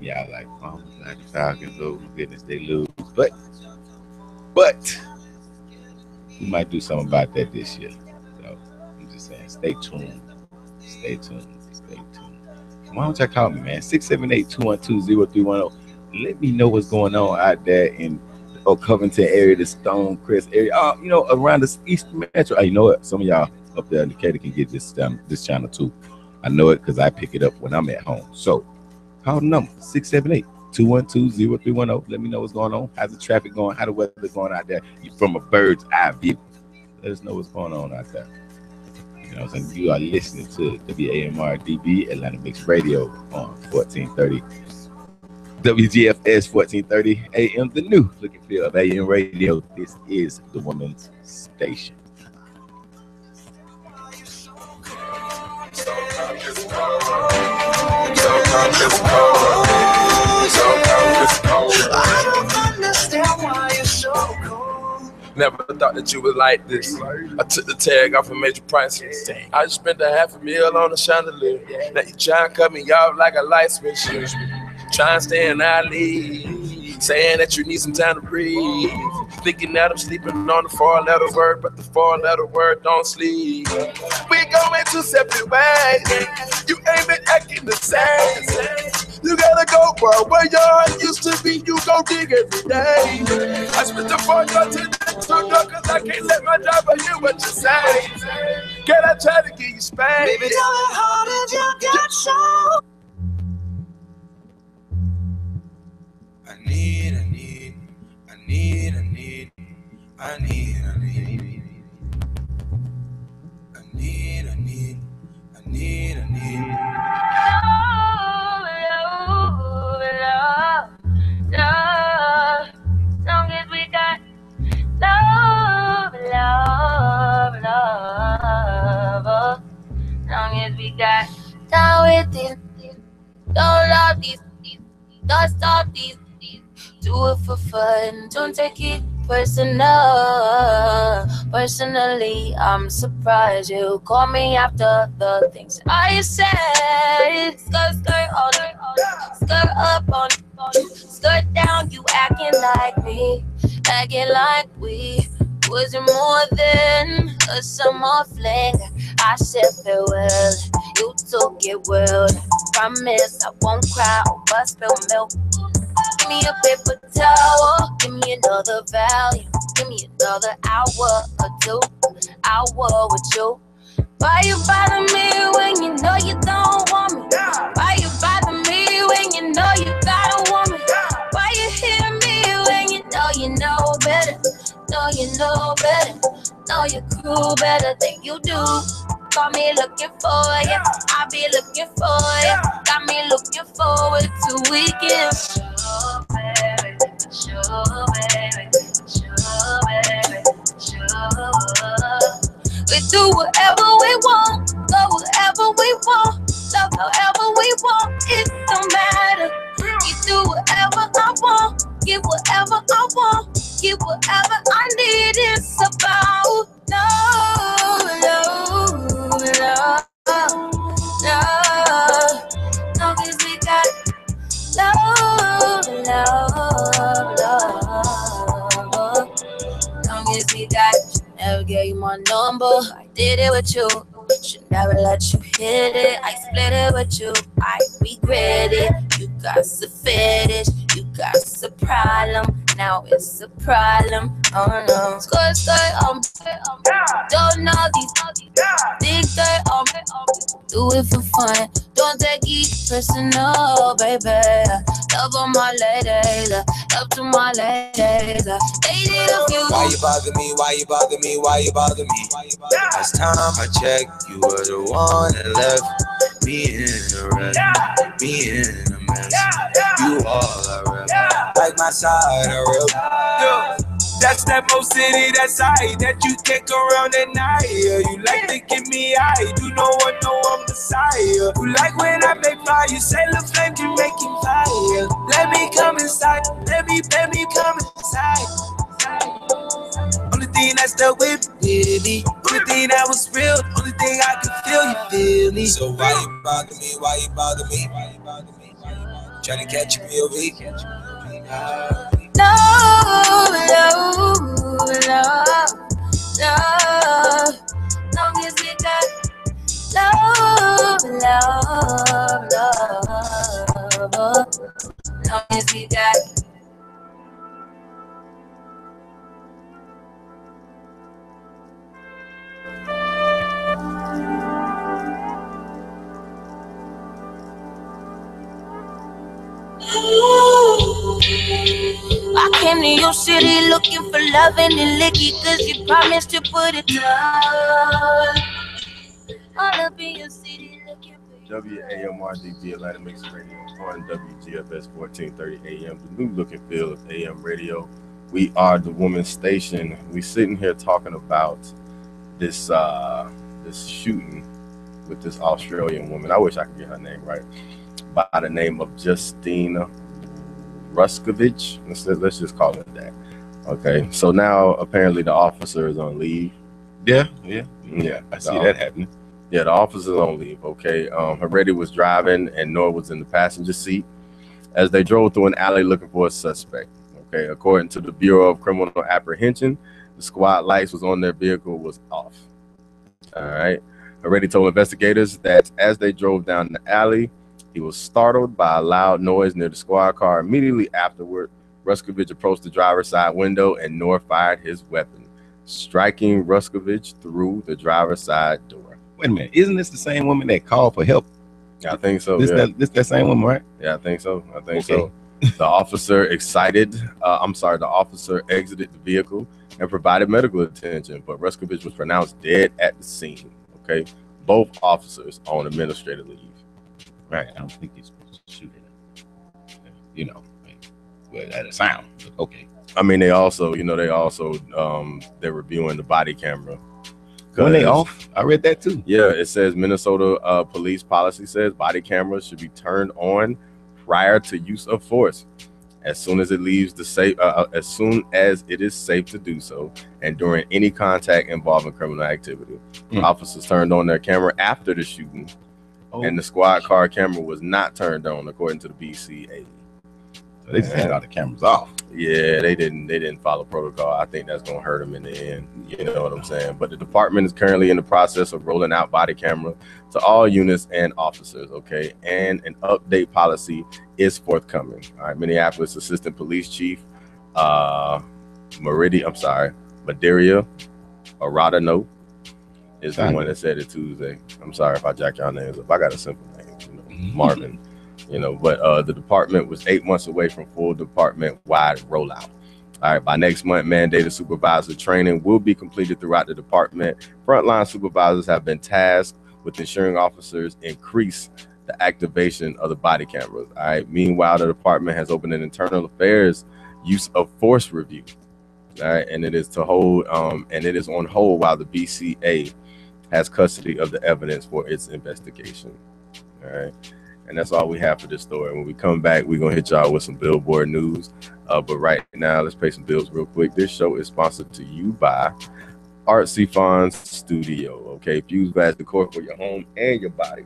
y'all like, oh, like the Falcons, oh goodness, they lose. But we might do something about that this year. So I'm just saying, stay tuned. Stay tuned. Stay tuned. Why don't y'all call me, man? 678-212-0310. Let me know what's going on out there in the Covington area, the Stonecrest area. Around the East Metro. You know what? Some of y'all up there in Decatur can get this channel too. I know it because I pick it up when I'm at home. So call the number 678-212-0310. Let me know what's going on. How's the traffic going? How the weather going out there? You from a bird's eye view. Let us know what's going on out there. You know what I'm saying? You are listening to WAMR-DB Atlanta Mix Radio on 1430 WGFS 1430 AM, the new look and feel of AM radio. This is the woman's station. I don't understand why you're so cold. Never thought that you was like this. I took the tag off of Major Prices. I just spent $500,000 on a chandelier. Now you try and cut me off like a light switch. Try and stay in our league, saying that you need some time to breathe. Thinking that I'm sleeping on the 4-letter word, but the 4-letter word don't sleep. We going two separate ways. You ain't been acting the same. You gotta go, bro. Where your heart used to be, you go dig every day. I spent the 4 to the 2 cause I can't let my driver hear what you say. Can I try to get you spanked? Baby, tell me how did you get so? I need. Long as we got love. Long as we got down with this. Don't love these. Don't stop these. Do it for fun. Don't take it personally. I'm surprised you call me after the things I said. Skirt on it, skirt up on it, skirt down. You acting like me, acting like we wasn't more than a summer fling. I said farewell, you took it well. Promise I won't cry over spilled milk. Give me a paper towel, give me another value, give me another hour or 2 hour with you. Why you bother me when you know you don't want me? Why you bother me when you know you got a woman? Why you hear me when you know better? Know you know better, know your crew better than you do. Got me looking for you, I be looking for you. Got me looking forward to weekend. Sure, baby, sure, baby, sure, baby, sure. We do whatever we want, go wherever we want, love however we want. It don't matter. You do whatever I want, give whatever I want, give whatever I need. It's about love. Long as we got love. Long as we got, never gave you my number. I did it with you. Should never let you hit it. I split it with you. I regret it. You got a fetish. You got a problem. Now it's a problem. Oh no. Skirt, don't know these. Big skirt, do it for fun. Don't take it personal, baby. Love on my ladies. Love to my ladies. Dated a few. Why you bother me? Why you bother me? Why you bother me? Last time I checked, you were the one that left me in a wreck, me in a mess. You all I rep, like my side I rep. That's that Mo City, that side that you take around at night. You like to give me eye, you know I know I'm Messiah. You like when I make fire, you say the flame can make him fire. Let me come inside, let me come inside. Only thing that's stuck with me, only thing that was real, only thing I can feel, you feel me. So why you bother me, why you bother me, why you bother me, why you bother me? Trying to catch a POV. Love, long as we got love, long as we got. I came to your city looking for love and the licky, cause you promised to put it down. All up in your city looking for WAMR-DB Atlanta Mix Radio on WGFS 1430 AM, the new look and feel of AM radio. We are the woman's station. We sitting here talking about this this shooting with this Australian woman. I wish I could get her name right. By the name of Justina Ruskovich. Let's just call it that. Okay. So now apparently the officer is on leave. Yeah. I see that happening. Yeah, the officer's on leave. Okay. Heredia was driving and Nora was in the passenger seat as they drove through an alley looking for a suspect. Okay. According to the Bureau of Criminal Apprehension, the squad lights was on their vehicle was off. All right. Heredia told investigators that as they drove down the alley, he was startled by a loud noise near the squad car. Immediately afterward, Ruskovich approached the driver's side window and Nor fired his weapon, striking Ruskovich through the driver's side door. Wait a minute, isn't this the same woman that called for help? I think so. This that same woman, right? Yeah, I think so. So. The officer the officer exited the vehicle and provided medical attention, but Ruskovich was pronounced dead at the scene. Okay, both officers on administrative leave. Right, I don't think you're supposed to shoot at him. Well, at a sound. Okay. I mean, they're reviewing the body camera. When they off? I read that too. Yeah, it says Minnesota police policy says body cameras should be turned on prior to use of force as soon as it leaves the safe, as soon as it is safe to do so, and during any contact involving criminal activity. Officers turned on their camera after the shooting. And the squad car camera was not turned on, according to the BCA. So they just had all the cameras off. Yeah, they didn't follow protocol. I think that's gonna hurt them in the end. You know what I'm saying? But the department is currently in the process of rolling out body camera to all units and officers. Okay, and an update policy is forthcoming. All right, Minneapolis Assistant Police Chief Madaria Aradano is the one that said it Tuesday. I'm sorry if I jack y'all names up. I got a simple name, Marvin. But the department was 8 months away from full department-wide rollout. All right, by next month, mandated supervisor training will be completed throughout the department. Frontline supervisors have been tasked with ensuring officers increase the activation of the body cameras. All right. Meanwhile, the department has opened an internal affairs use of force review. All right, and it is on hold while the BCA has custody of the evidence for its investigation. All right. And that's all we have for this story. When we come back, we're going to hit y'all with some Billboard news. But right now, let's pay some bills real quick. This show is sponsored to you by Artsy Fawn Studio. Okay, fuse vast decor for your home and your body.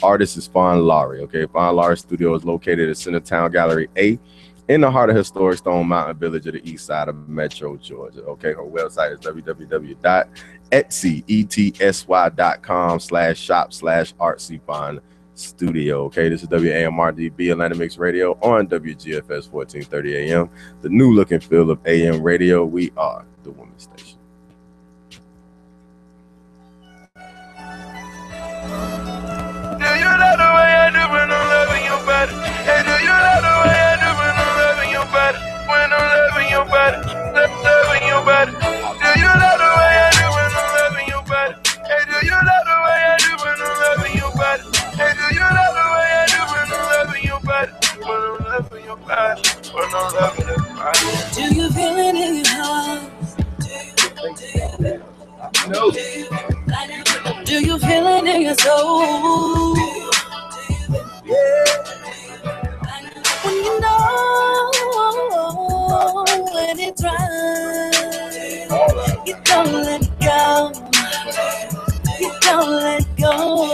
Artist is Fawn Laurie. Okay, Fawn Laurie Studio is located at Centertown Gallery A in the heart of historic Stone Mountain Village of the east side of Metro, Georgia. Okay, her website is www.etsy.com/shop/artsyfawn Studio. Okay, this is WAMR-DB Atlanta Mix Radio on WGFS 1430 AM, the new look and feel of AM radio. We are the women's station. Do you love the way I do when I'm loving your body? Hey, do you love the way I do when I'm loving your body? When I'm loving your body, loving your body. Do you love the way I do when I'm loving your body? Hey, do you love the way I do when I'm loving your body? Hey, do you love the way I do when I'm loving your body? When I'm loving your body, when I'm loving your body. Do you feel it in your heart? No. Do you feel it in your soul? When you know when it's right, you don't let go. You don't let go.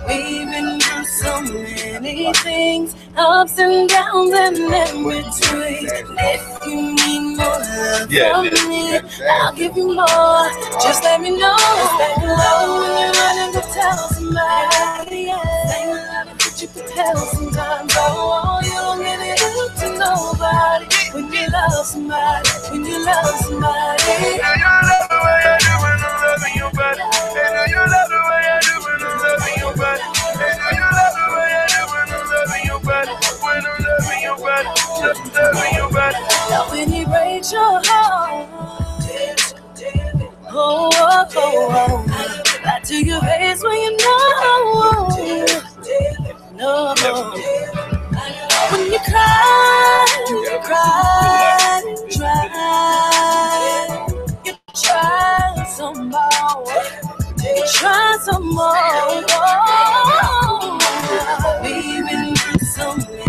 We've been through so many many things, ups and downs and in between. If you need more love from me, I'll give you more. Just let me know. Say hello when you're running, go tell somebody. Say love that you can tell sometimes. Oh, you don't get it to nobody. When you love somebody, when you love somebody. Do you love the way I do when I'm loving your body? Hey, do you love the way I do when I'm loving your body? Hey, do you love the way I do when I'm loving your body? When I'm loving your body, just loving your body. Now when he breaks your heart, oh, oh, oh, oh. Back to your face when you know, no. When you cry, and try some more, try some more. We've been through so many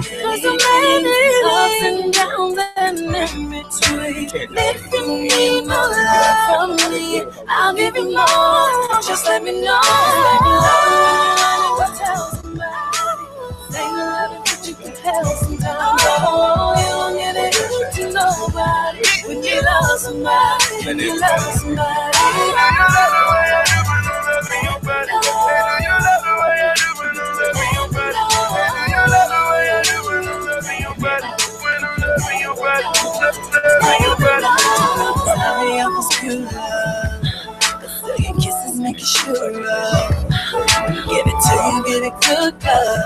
ups and downs and in between. If you need more love from me, I'll give you more. Just let me know. Tell somebody, say love that you can tell sometimes. Oh, you don't get it to nobody. When you love somebody, when you love somebody. Do you love the way I do when I'm loving your body? Hey, do you love the way I do when I'm loving your body? Hey, do you love the way I do when I'm loving your body? When I'm loving your body, just loving your body. Sorry, I was pure love. So your kisses make it sure love. Give it to you, get it good love.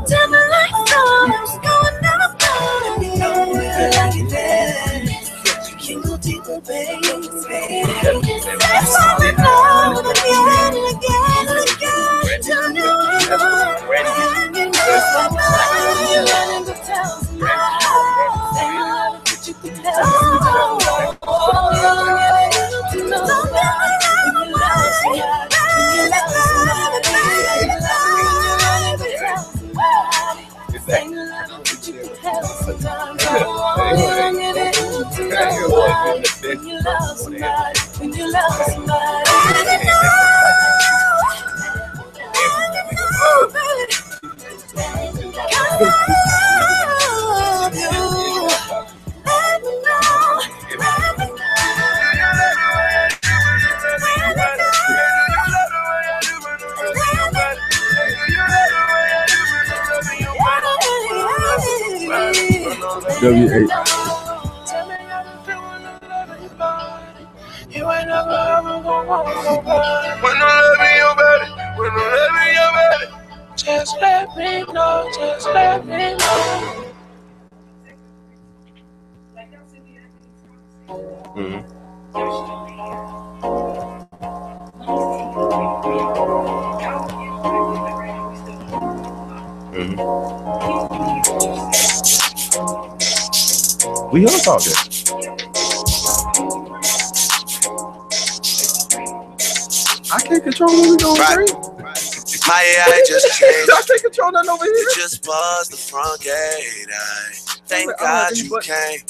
Tell me like stars going up. Let me know if you like it then. You can go deeper, baby. Let's fall in love again and again and again. Till you know and you know somebody. You running to tell somebody. Say love that you can tell somebody. Oh, you don't get it to know somebody. When you love somebody, when you love somebody, when you running to tell somebody. Say love that you can tell sometimes. Oh, you don't get it to know somebody. When you love somebody, when you love somebody. W8. You ain't never ever gonna want nobody. When I'm loving your body, when I'm loving your body, just let me know, just let me know. Mm-hmm. We all talking. I can't control what we doing. Right. My AI just changed. I can't control nothing over here. It just buzzed the front gate. Thank God you came.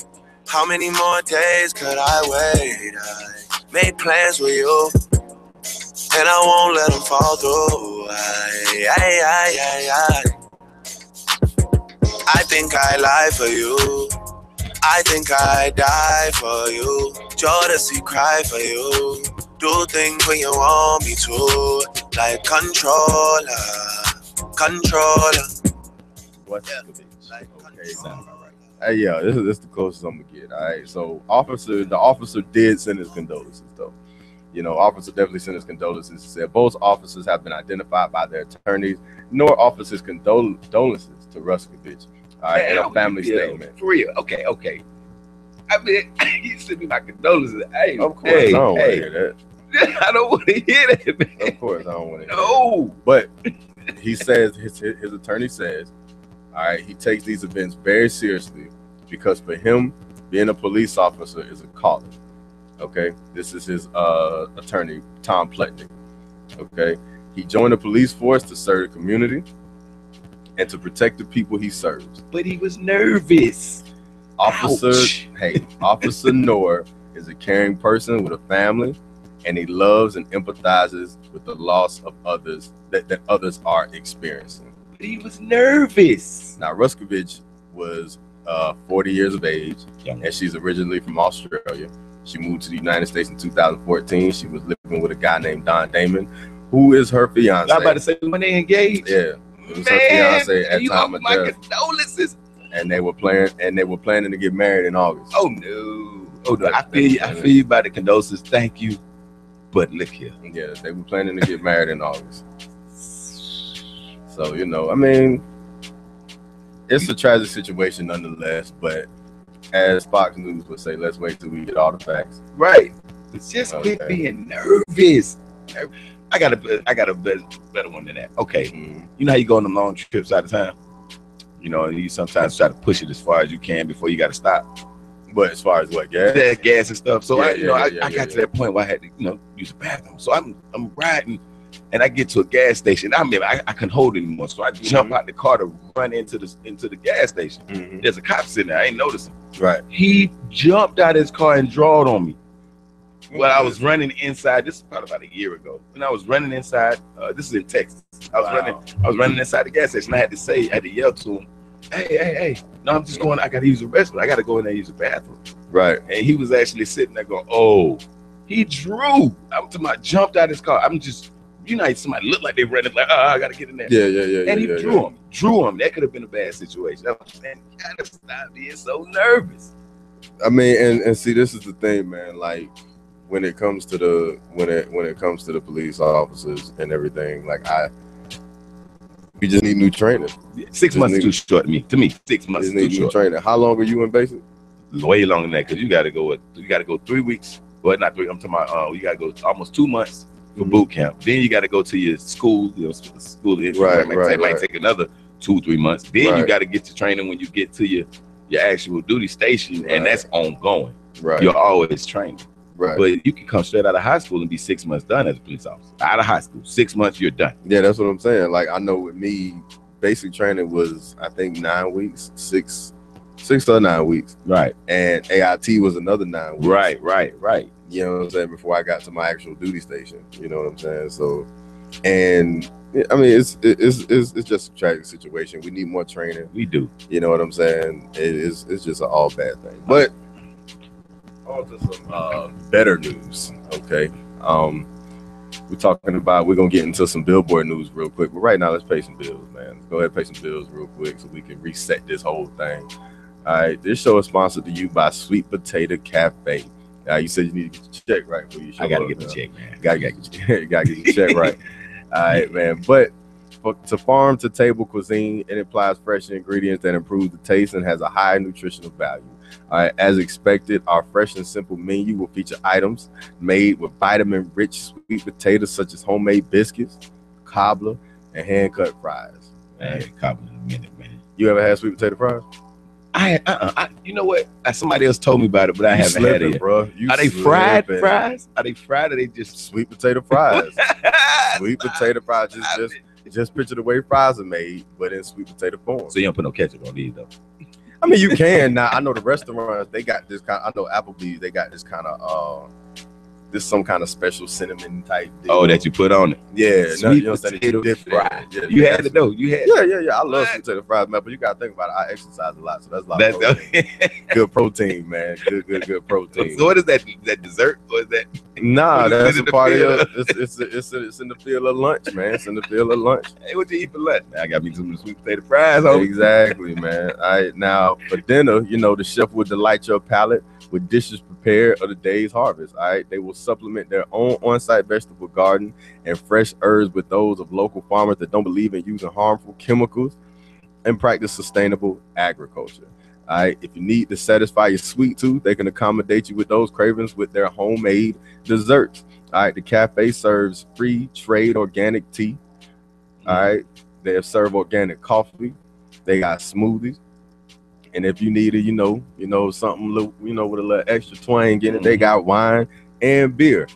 How many more days could I wait? I made plans with you, and I won't let them fall through. I think I lie for you. I think I die for you. Jodeci cry for you. Do things when you want me to. Like controller. What's the bitch? Okay, sound all right. Hey, yeah, this is the closest I'm gonna get. All right. So, the officer did send his condolences, though. You know, officer definitely sent his condolences. He said both officers have been identified by their attorneys, nor officers' condolences to Ruskovich. All right, in a family statement. For real. Okay. I mean, you sent me my condolences. Hey, of course, I don't want to hear that. I don't want to hear that, man. Of course, I don't want to hear that. But he says, his attorney says, all right, he takes these events very seriously because for him, being a police officer is a calling. Okay, this is his attorney, Tom Pletnick. Okay, he joined the police force to serve the community and to protect the people he serves. But he was nervous. Officer Noor is a caring person with a family, and he loves and empathizes with the loss of others that others are experiencing. But he was nervous. Now, Ruskovich was 40 years of age, and she's originally from Australia. She moved to the United States in 2014. She was living with a guy named Don Damon, who is her fiance. I was about to say, when they engaged? Yeah. It was her fiance at time of my death. condolences. And they were planning to get married in August. Oh no. Oh no. I feel you about the condolences. Thank you. But look here. Yeah, they were planning to get married in August. So, you know, I mean, it's a tragic situation nonetheless, but as Fox News would say, let's wait till we get all the facts. Right. It's just quit being nervous. I got a better one than that. Okay. Mm-hmm. You know how you go on them long trips out of town? You know, you sometimes try to push it as far as you can before you got to stop. But as far as what, gas? Yeah, gas and stuff. So I got to that point where I had to, use the bathroom. So I'm riding, and I get to a gas station. I couldn't hold it anymore. So I jump out the car to run into the gas station. Mm-hmm. There's a cop sitting there. I ain't noticing. Right. He jumped out his car and drawed on me. Well, I was running inside. This is probably about a year ago. When I was running inside, this is in Texas. I was running inside the gas station. I had to yell to him, hey. No, I'm just going. I got to use the restroom. I got to go in there and use the bathroom. Right. And he was actually sitting there going, oh, he drew. I'm talking about jumped out his car. I'm just, somebody looked like they running like, I got to get in there. Yeah. And he drew him. That could have been a bad situation. Man, you got to stop being so nervous. I mean, and see, this is the thing, man. Like, when it comes to the police officers and everything, like we just need new training. 6 months is too short to me. 6 months is too short. Training. How long are you in basic? Way longer than that, because you got to go 3 weeks. Well, not 3. I'm talking about you got to go almost 2 months for boot camp. Then you got to go to your school. School. Right. It might take another 2-3 months. Then you got to get to training when you get to your actual duty station, and that's ongoing. Right. You're always training. Right. But you can come straight out of high school and be 6 months done as a police officer. Out of high school, 6 months, you're done. Yeah, that's what I'm saying. Like, I know with me, basic training was, I think, 9 weeks, 6 or 9 weeks. Right. And AIT was another 9 weeks. Right. You know what I'm saying? Before I got to my actual duty station. You know what I'm saying? So, and I mean, it's just a tragic situation. We need more training. We do. You know what I'm saying? It's just an all bad thing. But on to some better news, okay? We're gonna get into some Billboard news real quick, but right now let's pay some bills, man. Let's go ahead and pay some bills real quick so we can reset this whole thing. All right, this show is sponsored to you by Sweet Potato Cafe. You said you need to get your check right for you. I gotta get the check, man. Gotta get your check right. All right, man. But to farm to table cuisine, it implies fresh ingredients that improve the taste and has a high nutritional value. All right, as expected, our fresh and simple menu will feature items made with vitamin-rich sweet potatoes, such as homemade biscuits, cobbler, and hand-cut fries. Man, cobbler in a minute, man. You ever had sweet potato fries? You know what? Somebody else told me about it, but I haven't had it, bro. Are they fried fries? Are they fried, or are they just sweet potato fries? Sweet potato fries. Just picture the way fries are made, but in sweet potato form. So you don't put no ketchup on these, though? I mean, you can. Now, I know the restaurants, they got this kind. I know Applebee's, they got this kind of some kind of special cinnamon type deal. Oh, that you put on it. Yeah, sweet potato fries. Yeah, you had it though. You had. Yeah. I love sweet potato fries, man. But you gotta think about it. I exercise a lot, so that's a lot of protein. Good protein, man. Good protein. So what is that? That dessert or is that? Nah, that's a part of your. It's in the field of lunch, man. It's in the field of lunch. Hey, what you eat for lunch? Man, I got me some sweet potato fries. Exactly, man. All right, now for dinner, the chef will delight your palate with dishes prepared of the day's harvest. All right, they will supplement their own on-site vegetable garden and fresh herbs with those of local farmers that don't believe in using harmful chemicals and practice sustainable agriculture. All right, if you need to satisfy your sweet tooth, they can accommodate you with those cravings with their homemade desserts. All right, the cafe serves free trade organic tea. All right, they serve organic coffee. They got smoothies. And if you need a, something little, with a little extra twang in it, they got wine and beer.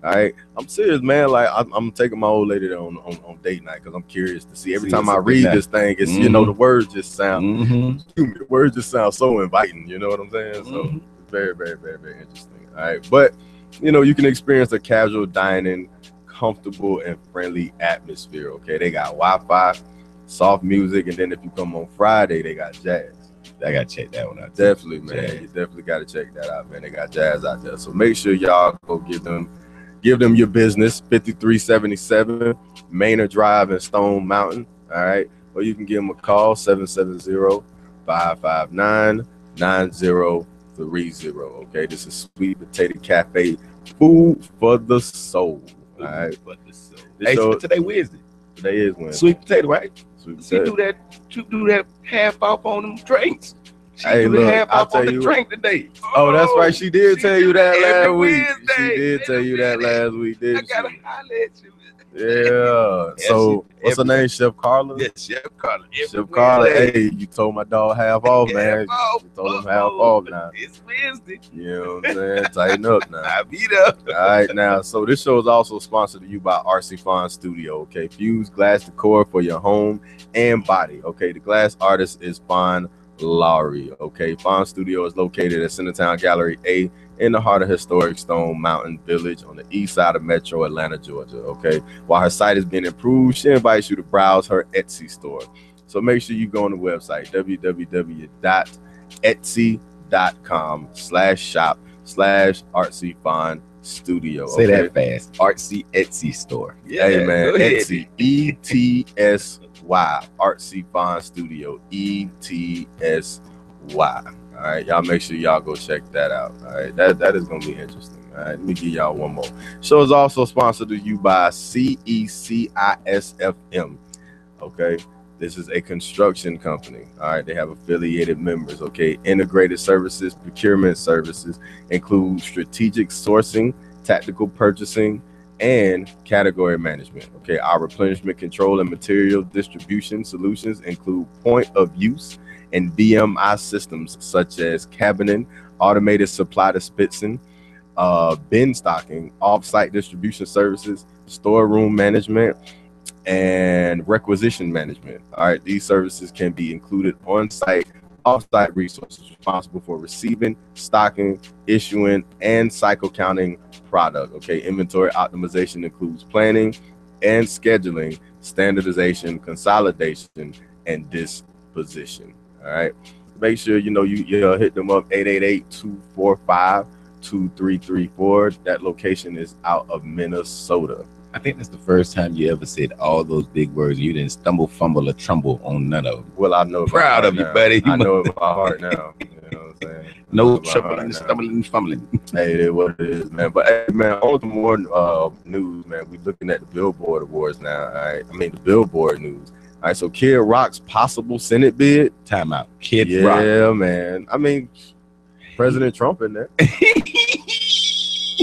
All right, I'm serious, man. Like I'm taking my old lady there on date night because I'm curious to see. Every time I read this thing, it's the words just sound. The words just sound so inviting. You know what I'm saying? So it's very, very, very, very interesting. All right, but you can experience a casual dining, comfortable and friendly atmosphere. Okay, they got Wi-Fi, soft music, and then if you come on Friday, they got jazz. I gotta check that one out. Definitely, man. Jazz. You definitely gotta check that out, man. They got jazz out there. So make sure y'all go give them your business. 5377 Maynard Drive in Stone Mountain. All right. Or you can give them a call, 770-559-9030. Okay. This is Sweet Potato Cafe, food for the soul. All right. For the soul. Hey, so today Wednesday. Today is Wednesday. Sweet potato, right? Sweet She potato. do that half off on them drinks. She Hey, do look, the half I'll off on tell the you drink today. Oh, that's right. She did tell you that every last week. Wednesday. She did tell you that last week, I didn't gotta she? holler at you. Yeah. So, what's her name? Chef Carla? Yes, Chef Carla. Chef Carla, hey, you told my dog half off, man. Half You told him half off now. It's Wednesday. You know what I'm saying? Tighten up now. I beat up. All right, now, so this show is also sponsored to you by RC Fon Studio, okay? Fuse glass decor for your home and body, okay? The glass artist is Fon Lowry, okay? Fon Studio is located at Centertown Gallery A in the heart of historic Stone Mountain Village on the east side of Metro Atlanta, Georgia, okay? While her site is being improved, she invites you to browse her Etsy store. So make sure you go on the website, www.etsy.com/shop/artsyfon studio. Say that fast. Artsy Etsy store. Yeah, hey man, Etsy, ETSY, Artsy Fon Studio, ETSY. All right, y'all make sure y'all go check that out. All right, that is gonna be interesting. All right, let me give y'all one more. Show is also sponsored to you by CECISFM. Okay. This is a construction company. All right. They have affiliated members. Okay. Integrated services, procurement services include strategic sourcing, tactical purchasing, and category management. Okay. Our replenishment control and material distribution solutions include point of use and VMI systems such as cabining, automated supply dispensing, bin stocking, off-site distribution services, storeroom management, and requisition management. All right, these services can be included on-site, off-site resources responsible for receiving, stocking, issuing, and cycle counting product. Okay, inventory optimization includes planning and scheduling, standardization, consolidation, and disposition. All right, make sure you hit them up 888-245-2334. That location is out of Minnesota. I think that's the first time you ever said all those big words. You didn't stumble, fumble, or tremble on none of them. Well, I know. Proud of you, buddy. I know it by heart now. You know what I'm saying? No troubling, stumbling, fumbling. Hey, it is what it is, man. But hey, man, on to more news, man. We're looking at the Billboard Awards now. All right, I mean the Billboard news. All right, so Kid Rock's possible Senate bid. Time out. Kid Rock. Yeah, man. I mean, President Trump in there.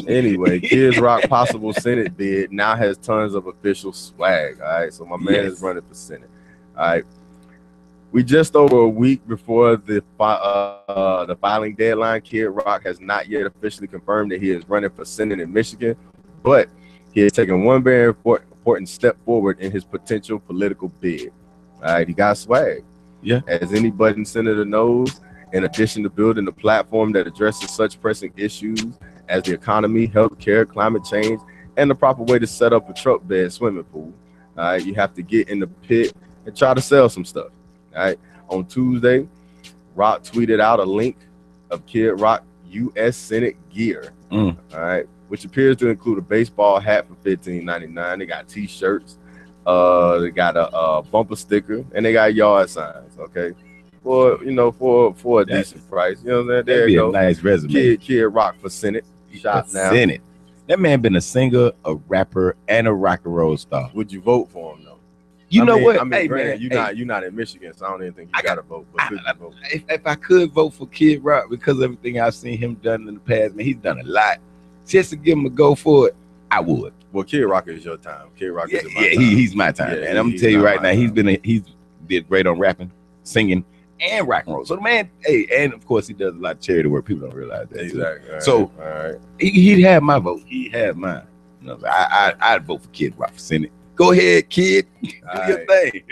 Anyway, Kid Rock possible Senate bid now has tons of official swag. All right, so my man is running for Senate. All right, we just over a week before the filing deadline. Kid Rock has not yet officially confirmed that he is running for Senate in Michigan, but he has taken one very important step forward in his potential political bid. All right, he got swag. Yeah, as any budding senator knows, in addition to building a platform that addresses such pressing issues as the economy, healthcare, climate change, and the proper way to set up a truck bed swimming pool. All right, you have to get in the pit and try to sell some stuff. All right, on Tuesday, Rock tweeted out a link of Kid Rock U.S. Senate gear. All right, which appears to include a baseball hat for $15.99. They got T-shirts, they got a bumper sticker, and they got yard signs. Okay. For a decent price, you know what I'm saying? There you go. Nice resume. Kid Rock for Senate. Shop now. Senate. That man been a singer, a rapper, and a rock and roll star. Would you vote for him though? You know what? I mean, hey man, man, you're not in Michigan, so I don't even think you gotta vote. But could you vote? If I could vote for Kid Rock because of everything I've seen him done in the past, man, he's done a lot. Just to give him a go for it, I would. Well, Kid Rock is your time. Kid Rock is my time. He's my time, man. I'm gonna tell you right now, he's did great on rapping, singing, and rock and roll. So the man, and of course he does a lot of charity work. People don't realize that. Exactly. All so right. He'd have my vote. He'd have mine. You know, I'd vote for Kid Rock for Senate. Go ahead, kid. Do your thing.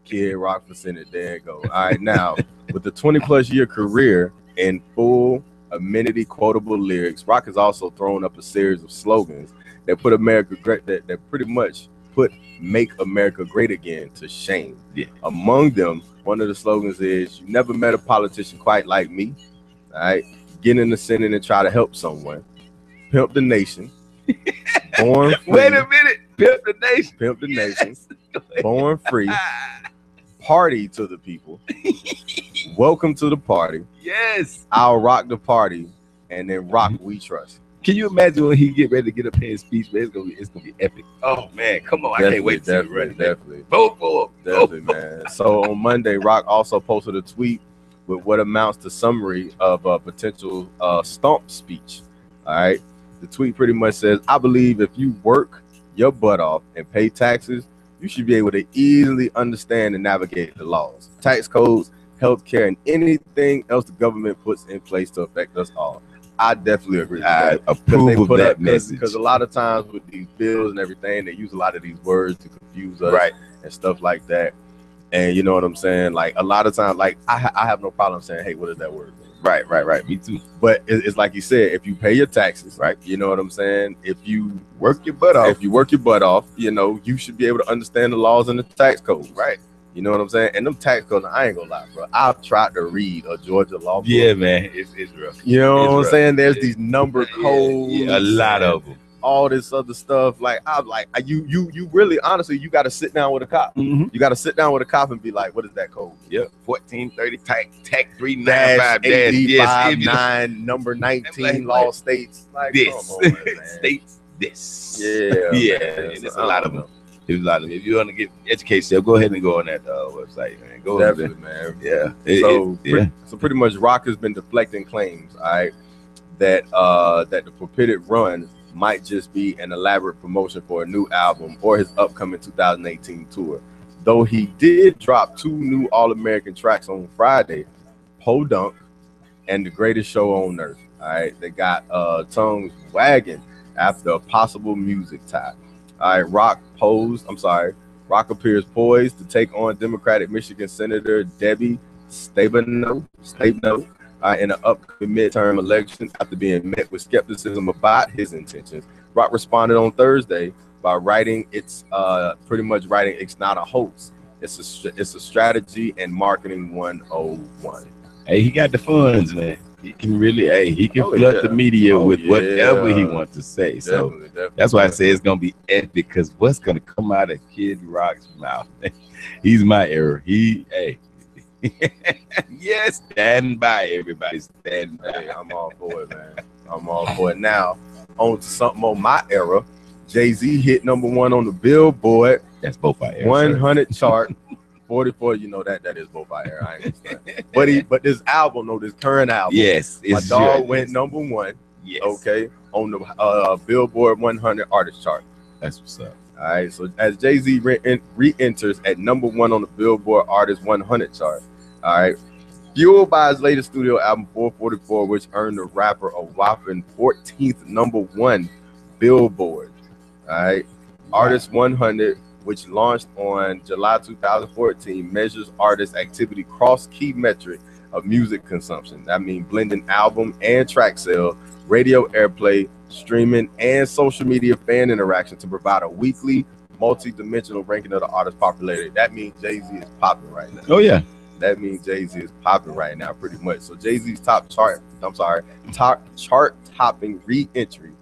Kid Rock for Senate. There you go. All right, now with the 20+ year career and full amenity quotable lyrics, Rock has also thrown up a series of slogans that put America that pretty much put "Make America Great Again" to shame. Yeah. Among them, one of the slogans is, "You never met a politician quite like me." All right, get in the Senate and try to help someone. Pimp the nation. Born free. Wait a minute. Pimp the nation. Pimp the nation. Born free. Party to the people. Welcome to the party. Yes. I'll rock the party, and then rock we trust. Can you imagine when he get ready to get up here and speech? Man, it's gonna be epic. Oh man, come on! I can't wait to see it. Definitely. Vote for him. Definitely, man. So on Monday, Rock also posted a tweet with what amounts to summary of a potential stump speech. All right. The tweet pretty much says, "I believe if you work your butt off and pay taxes, you should be able to easily understand and navigate the laws, tax codes, healthcare, and anything else the government puts in place to affect us all." I definitely agree with that. I approve of that message. Because a lot of times with these bills and everything, they use a lot of these words to confuse us, right, and stuff like that. And you know what I'm saying? Like a lot of times, like I have no problem saying, "Hey, what does that word mean?" Right. Me too. But it's like you said, if you pay your taxes, right? You know what I'm saying? If you work your butt off, you know, you should be able to understand the laws and the tax codes, right? You know what I'm saying? And them tax codes, I ain't gonna lie, bro. I've tried to read a Georgia law book. Yeah, man, it's rough. You know what I'm saying? There's these number codes, a lot of them. All this other stuff. Like I'm like, you really honestly, you got to sit down with a cop. Mm-hmm. You got to sit down with a cop and be like, what is that code? Yep, 1430 tech 395 -859 number 19 like, law states like this on, states this. Yeah, and it's a lot of them. There's a lot of them. If you want to get educate yourself, go ahead and go on that website, man. Go definitely, man. Yeah. So pretty much, Rock has been deflecting claims, all right, that the purported run might just be an elaborate promotion for a new album or his upcoming 2018 tour. Though he did drop 2 new All-American tracks on Friday, Podunk and The Greatest Show on Earth. All right, they got tongues wagging after a possible music tie. All right, Rock appears poised to take on Democratic Michigan Senator Debbie Stabenow in the upcoming midterm election after being met with skepticism about his intentions. Rock responded on Thursday by writing, "It's not a hoax. It's a strategy and marketing 101." Hey, he got the funds, man. He can really, he can flood the media with whatever he wants to say. So definitely, that's why I say it's gonna be epic, because what's gonna come out of Kid Rock's mouth? He's my era. Yes, stand by, everybody. Stand by. Hey, I'm all for it, man. I'm all for it. Now, on to something on my era. Jay-Z hit #1 on the Billboard. That's both our era. 100 chart. 44, you know that is both our era. I ain't but this album, this current album. Yes, my dog went #1. Yes. Okay, on the Billboard 100 artist chart. That's what's up. All right, so as Jay-Z re-enters at #1 on the Billboard Artist 100 chart, all right, fueled by his latest studio album 444, which earned the rapper a whopping 14th #1 Billboard. All right, Artist 100, which launched on July 2014, measures artist activity across key metric of music consumption. That means blending album and track sale, radio airplay, streaming, and social media fan interaction to provide a weekly, multi-dimensional ranking of the artist's popularity. That means Jay-Z is popping right now. Oh yeah. That means Jay-Z is popping right now, pretty much. So Jay-Z's top chart-topping re-entry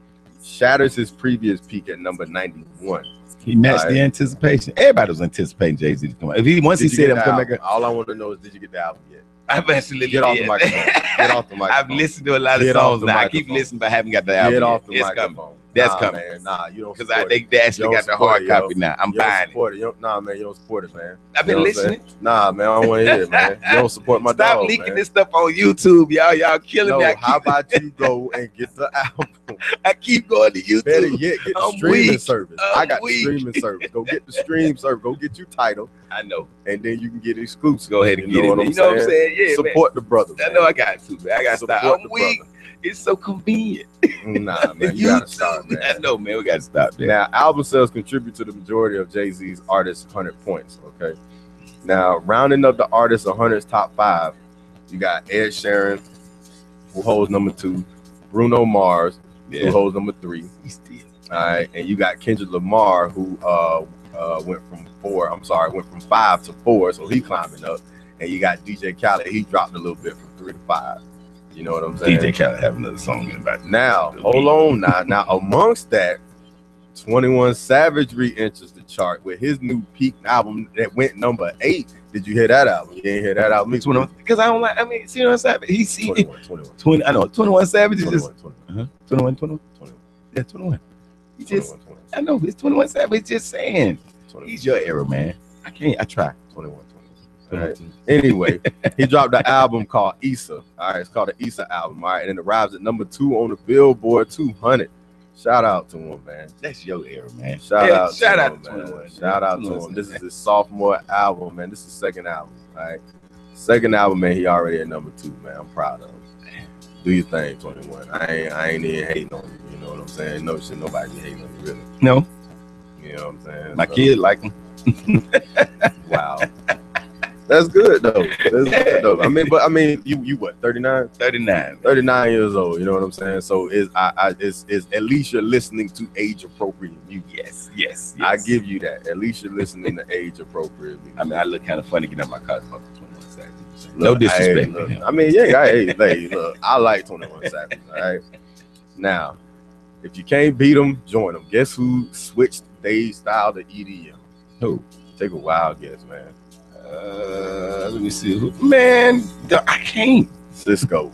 shatters his previous peak at number 91. He matched the anticipation. Everybody was anticipating Jay-Z to come out. Once he said, "I'm coming," all I want to know is, did you get the album yet? I've actually get off the microphone. Get off the microphone. I've listened to a lot of songs now. I keep listening, but I haven't got the album. Get off the yet. microphone. That's coming. Man. Nah, you don't. Because they actually got the hard copy now. I'm buying it. Nah, man, you don't support it, man. I've been listening. Nah, man, I don't want to hear it, man. You don't support my dog. Stop leaking this stuff on YouTube, y'all. Y'all killing me. How about you go and get the album? I keep going to YouTube. Better yet, get the streaming service. I got the streaming service. Go get the stream service. Go get your title. I know. And then you can get exclusive. Go ahead and get it. You know what I'm saying? Yeah, support the brother. I know I got to, man. I got to stop. I'm weak. It's so convenient. Nah, man, you gotta stop, man. I know, man. We gotta stop, man. Now, album sales contribute to the majority of Jay-Z's artist 100 points. Okay. Now, rounding up the artist 100's top 5, you got Ed Sheeran, who holds #2, Bruno Mars, who holds #3. All right, and you got Kendrick Lamar, who went from 5 to 4, so he climbing up. And you got DJ Khaled, he dropped a little bit from 3 to 5. You know what I'm saying? DJ Khaled have another song in about now. Hold on now amongst that, 21 Savage re-enters the chart with his new Peak album that went number 8. Did you hear that album? You didn't hear that album? Because I don't like. I mean, see what I'm saying? He's 21. I know 21 Savage is 21. just 21. Yeah, 21. He just. 21. I know it's 21 Savage. Just saying. 21. He's your era, man. I try. 21. All right. Anyway, he dropped an album called Issa. All right, it's called the Issa album. All right, and it arrives at number 2 on the Billboard 200. Shout out to him, man. That's your era, man. Shout out to him, man. Shout out to him. This is his sophomore album, man. This is his second album. All right, second album, man. He already at number 2, man. I'm proud of him. Do your thing, 21. I ain't even hating on you. You know what I'm saying? No shit. Nobody hating on you, really. No. You know what I'm saying? My kid like him. Wow. That's good though. That's good though. I mean, you what? 39? 39 years old. You know what I'm saying? So it's at least you're listening to age appropriate music. Yes. I give you that. At least you're listening to age appropriate music. I mean, I look kind of funny getting out my car. 21 Savage. No disrespect. Look, I mean, yeah. Look, I like 21 Savage. All right. Now, if you can't beat them, join them. Guess who switched Dave's style to EDM? Who? Take a wild guess, man. Let me see. Man, I can't. Cisco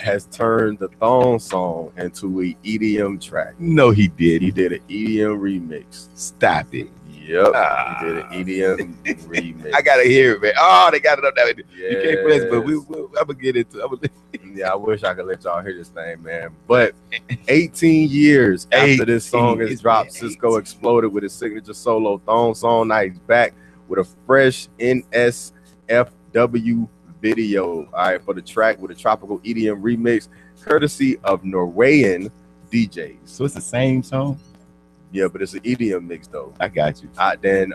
has turned the thong song into an EDM track. No, he did. He did an EDM remix. Stop it. Yep. He did an EDM remix. I gotta hear it, man. Oh, they got it up there. Yes. You can't play it, but I'm gonna get into it. Yeah, I wish I could let y'all hear this thing, man. But 18 years after this song is dropped, Cisco exploded with his signature solo thong song. Now he's back with a fresh NSFW video, all right, for the track with a tropical EDM remix, courtesy of Norwegian DJs. So it's the same song? Yeah, but it's an EDM mix though. I got you. Then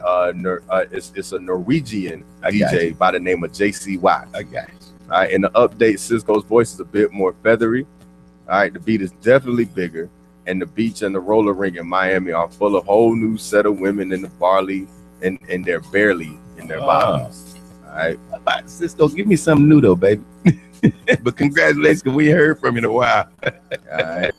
it's a Norwegian DJ by the name of JCY. I got you. All right, in the update, Cisco's voice is a bit more feathery. All right, the beat is definitely bigger, and the beach and the roller rink in Miami are full of whole new set of women in the barley and they're barely in their bottoms. All right, Cisco, give me something new though, baby. But congratulations, because we heard from you in a while. All right,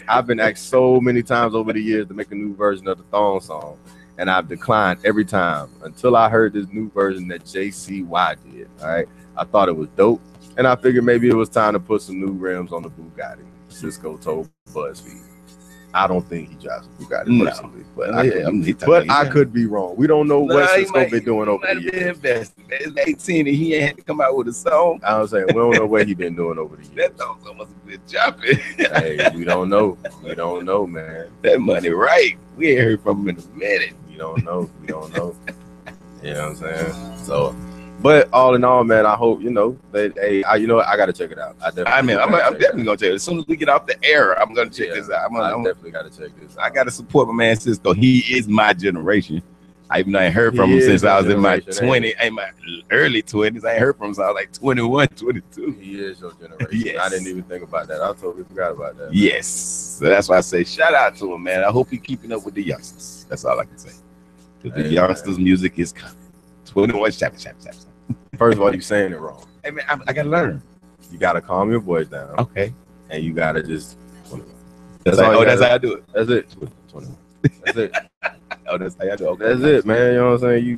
I've been asked so many times over the years to make a new version of the thong song, and I've declined every time until I heard this new version that JCY did. All right, I thought it was dope, and I figured maybe it was time to put some new rims on the Bugatti. Cisco told BuzzFeed. I don't think he drives a Bugatti personally, but I could be wrong. We don't know what Cisco been doing over the years. It's 18 and he ain't had to come out with a song. I was saying we don't know what he been doing over the years. That song must have been jumping. Hey, we don't know. We don't know, man. That money, right? We ain't heard from him in a minute. We don't know. You know what I'm saying? So, but all in all, man, I hope that. Hey, I gotta check it out. I'm definitely gonna check it. As soon as we get off the air, I'm gonna check this out. I definitely gotta check this out. I gotta support my man Cisco. He is my generation. I even ain't heard from him since I was in my my early 20s. I ain't heard from him since I was like 21, 22. He is your generation. Yes. I didn't even think about that. I totally forgot about that. Yes. So that's why I say shout out to him, man. I hope he's keeping up with the youngsters. That's all I can say. Because the youngsters' music is coming. 21 chapter. First of all, you're saying it wrong. Hey man, I gotta learn. You gotta calm your voice down. Okay. And you gotta just 21. That's how I do it. That's it. 21. That's it. Oh, that's how I do it. Okay. That's it, man. You know what I'm saying? You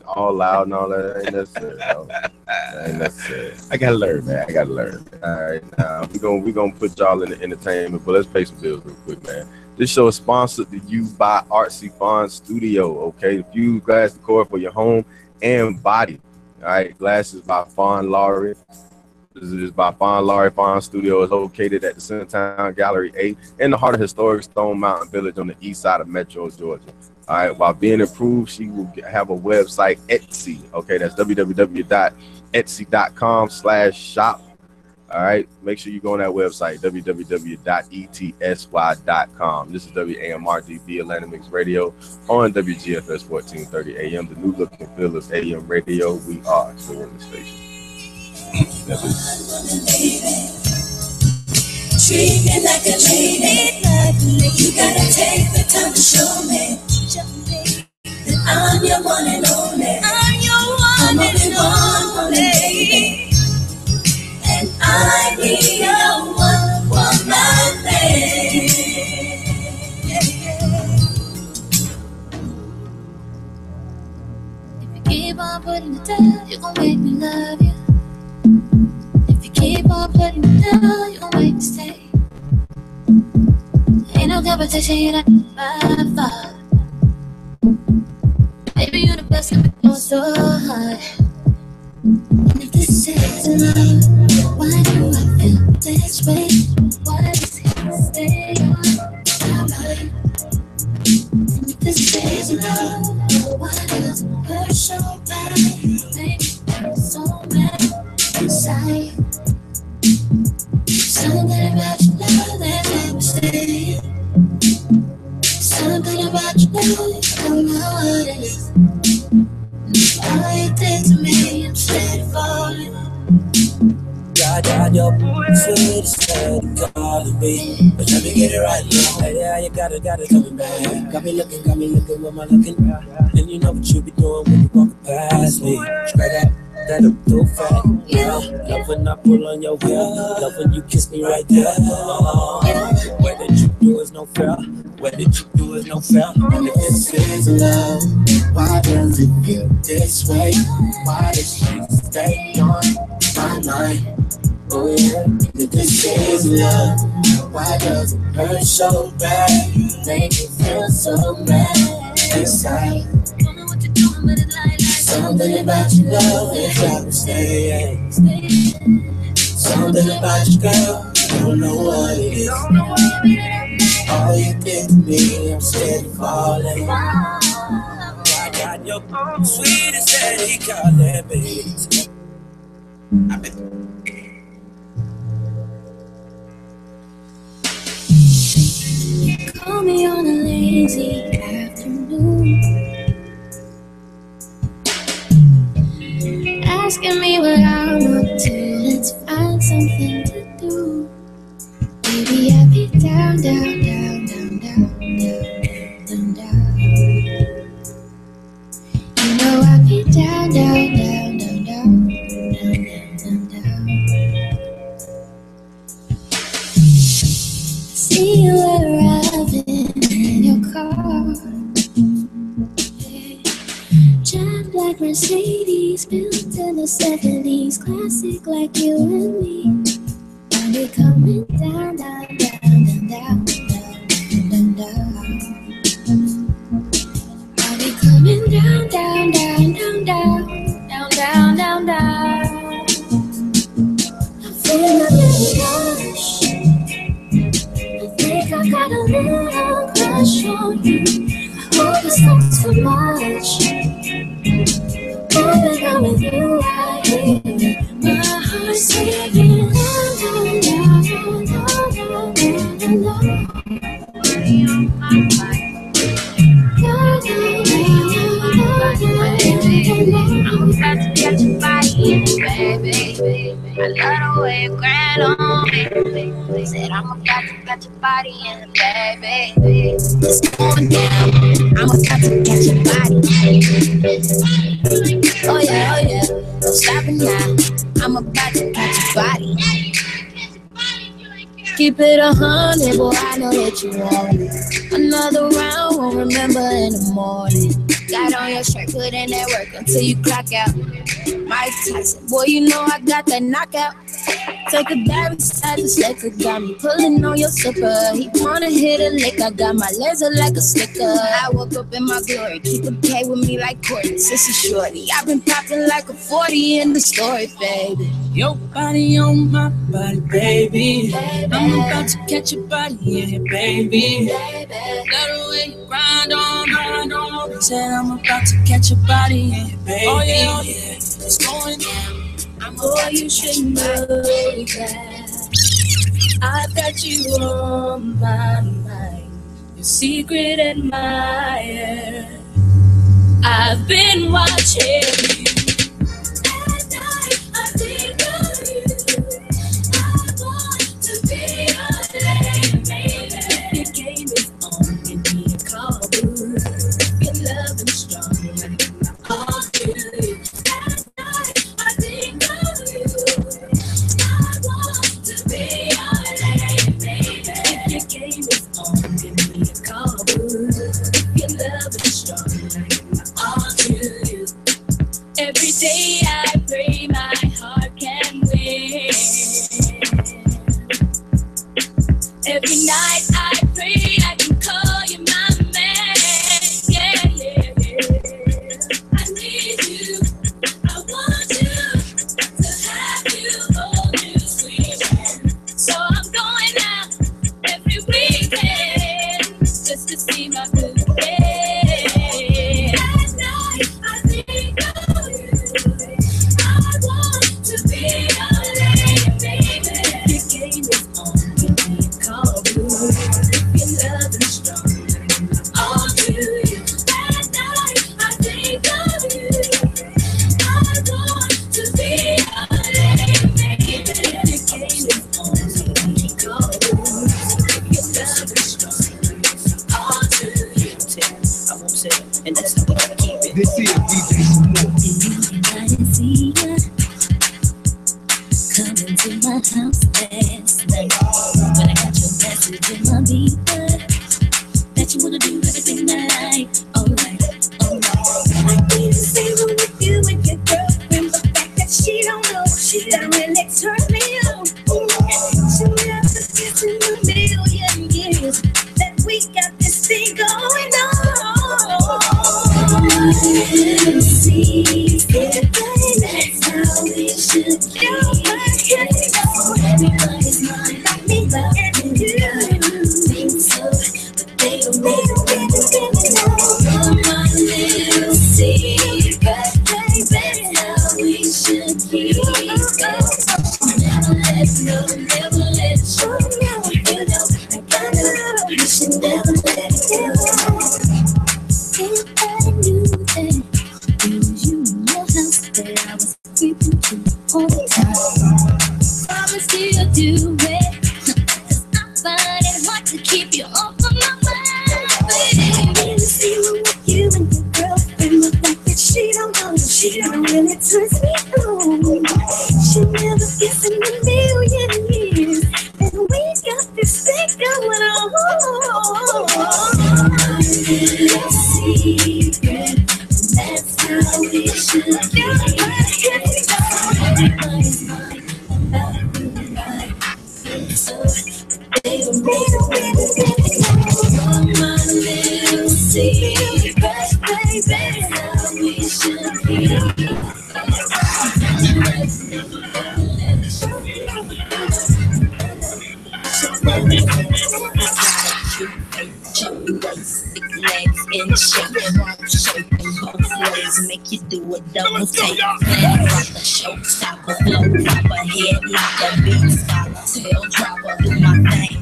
all loud and all that. Ain't necessary. Ain't necessary. I gotta learn, man. I gotta learn. All right, now we gonna put y'all in the entertainment, but let's pay some bills real quick, man. This show is sponsored to you by Artsy Fawn Studio. Okay, Fuse glass decor for your home and body. All right, glasses by Fawn Laurie. This is by Fawn Laurie. Fawn Studio is located at the Centertown Gallery A in the heart of historic Stone Mountain Village on the east side of Metro, Georgia. All right, while being approved, she will have a website, Etsy. Okay, that's www.etsy.com/shop. All right, make sure you go on that website, www.etsy.com. This is WAMR-DB Atlanta Mix Radio on WGFS 1430 AM, the new look and feel of AM radio. We are still in the station. Treat me like a lady. You gotta take the time to show me. keep on putting it down, you gon' make me love you. If you keep on putting it down, you gon' make me stay. Ain't no competition, you're not by far. Baby, you're the best, and it goes so hard. And if this is love, why do I feel this way? Why does it stay on my mind? And if this is love, why does it hurt so bad? Make me so mad inside. Something about your love that made me stay. Something about your love, I don't know what it is. All you did to me, I'm steady falling. God, your sweet is steady calling me. But let me get it right now. Hey, yeah, you got it coming back. Got me looking, what am I looking at? And you know what you be doing when you walking past me. Straight up, that look too fat. Love when I pull on your hair. Love when you kiss me right there. What did you do is no fair. What did you do is no fair. And if this is love, why does it feel this way? Why does she stay on my mind? Oh yeah, if this is love, why does it hurt so bad? Make me feel so mad inside. Don't know what you're doing, but it's like something about your love is trying to stay. Something about your girl, I don't know what it is. All you did to me, I'm steady falling. I got your sweet and steady calling me. I've been. Call me on a lazy afternoon, asking me what I'm up to. Let's find something to do. Baby, I've been down, down, down, down, down, down, down, down. You know I've been down, down, down, down, down, down, down, down. See you arriving in your car, jet black Mercedes built in the 70s, classic like you and me. I'll be coming down, down, down, down, down, down, down. I'll be coming down, down, down, down, down, down, down, down, down. I feel a little rush. I got a little crush on you. I hope it's not too much. Baby, I'm with you right here. My heart's singing down, down, down, down, down, down, down. I'm about to get your body in, baby. I love the way you grind on me. Said I'm about to get your body in, baby. It's going down. I'm about to get your body. Oh yeah, no stopping now. I'm about to get your body. Keep it 100, boy, I know that you want it. Another round, won't remember in the morning. Got on your shirt, put in that work until you clock out. Mike Tyson, boy, you know I got that knockout. Take a dive inside the slicker, got me pulling on your slipper. He wanna hit a lick, I got my laser like a slicker. I woke up in my glory, keep a K with me like Courtney, sissy shorty. I've been popping like a 40 in the story, baby. Your body on my body, baby. I'm about to catch your body in here, baby. Love the way you grind on. Said I'm about to catch your body in here, baby. Oh yeah, it's going down. Boy, you should know that I've got you on my mind, your secret admirer. I've been watching you. At night, I think of you. I want to be your lady, baby. Your game is on, give me a call, boo. Your love is strong, all through you. At night, I think of you. I want to be your lady, baby. If your game is on, give me a call, boo. Your love is strong, all through you. be my blue day. At night, I think of you. I want to be your lady, baby. Your game is on, you call blue. Your love is strong, all to you. At night, I think of you. I want to be your lady, baby. Your game is on, you call blue. Your love is strong, all to you. I won't say it, and that's how we gotta keep it. This is DJ Smooth. I didn't see ya coming to my house last night. When I got your message in my beeper that you wanna do everything I like. Alright. I didn't say room with you and your girlfriend, the fact that she don't know, that really turned me on. She never gets in a million years that we got this thing going on. See, that's how we should be. Everybody's mine, like me, but you think so, but they don't really know. My little secret, baby, that's how we should keep it. Never let go, never let you know. You know, I gotta, you should never let it go. If I knew that it was you in your house that I was creeping to all the time, I would still do it. 'Cause I find it hard to keep you off of my mind, baby. In the same room with you and your girlfriend, the fact that she don't know, she don't really turns me on. She never gets in a million years, and we got this thing going on. Little secret, that's how we should do it. Everybody's mine, everybody. So they don't really know. My little secret, baby, how we should be. Legs in shape, wrong shape, and both legs make you do a double take. Flat rocker, showstopper, flow dropper, head locker, beat stopper, tail dropper, do my thing.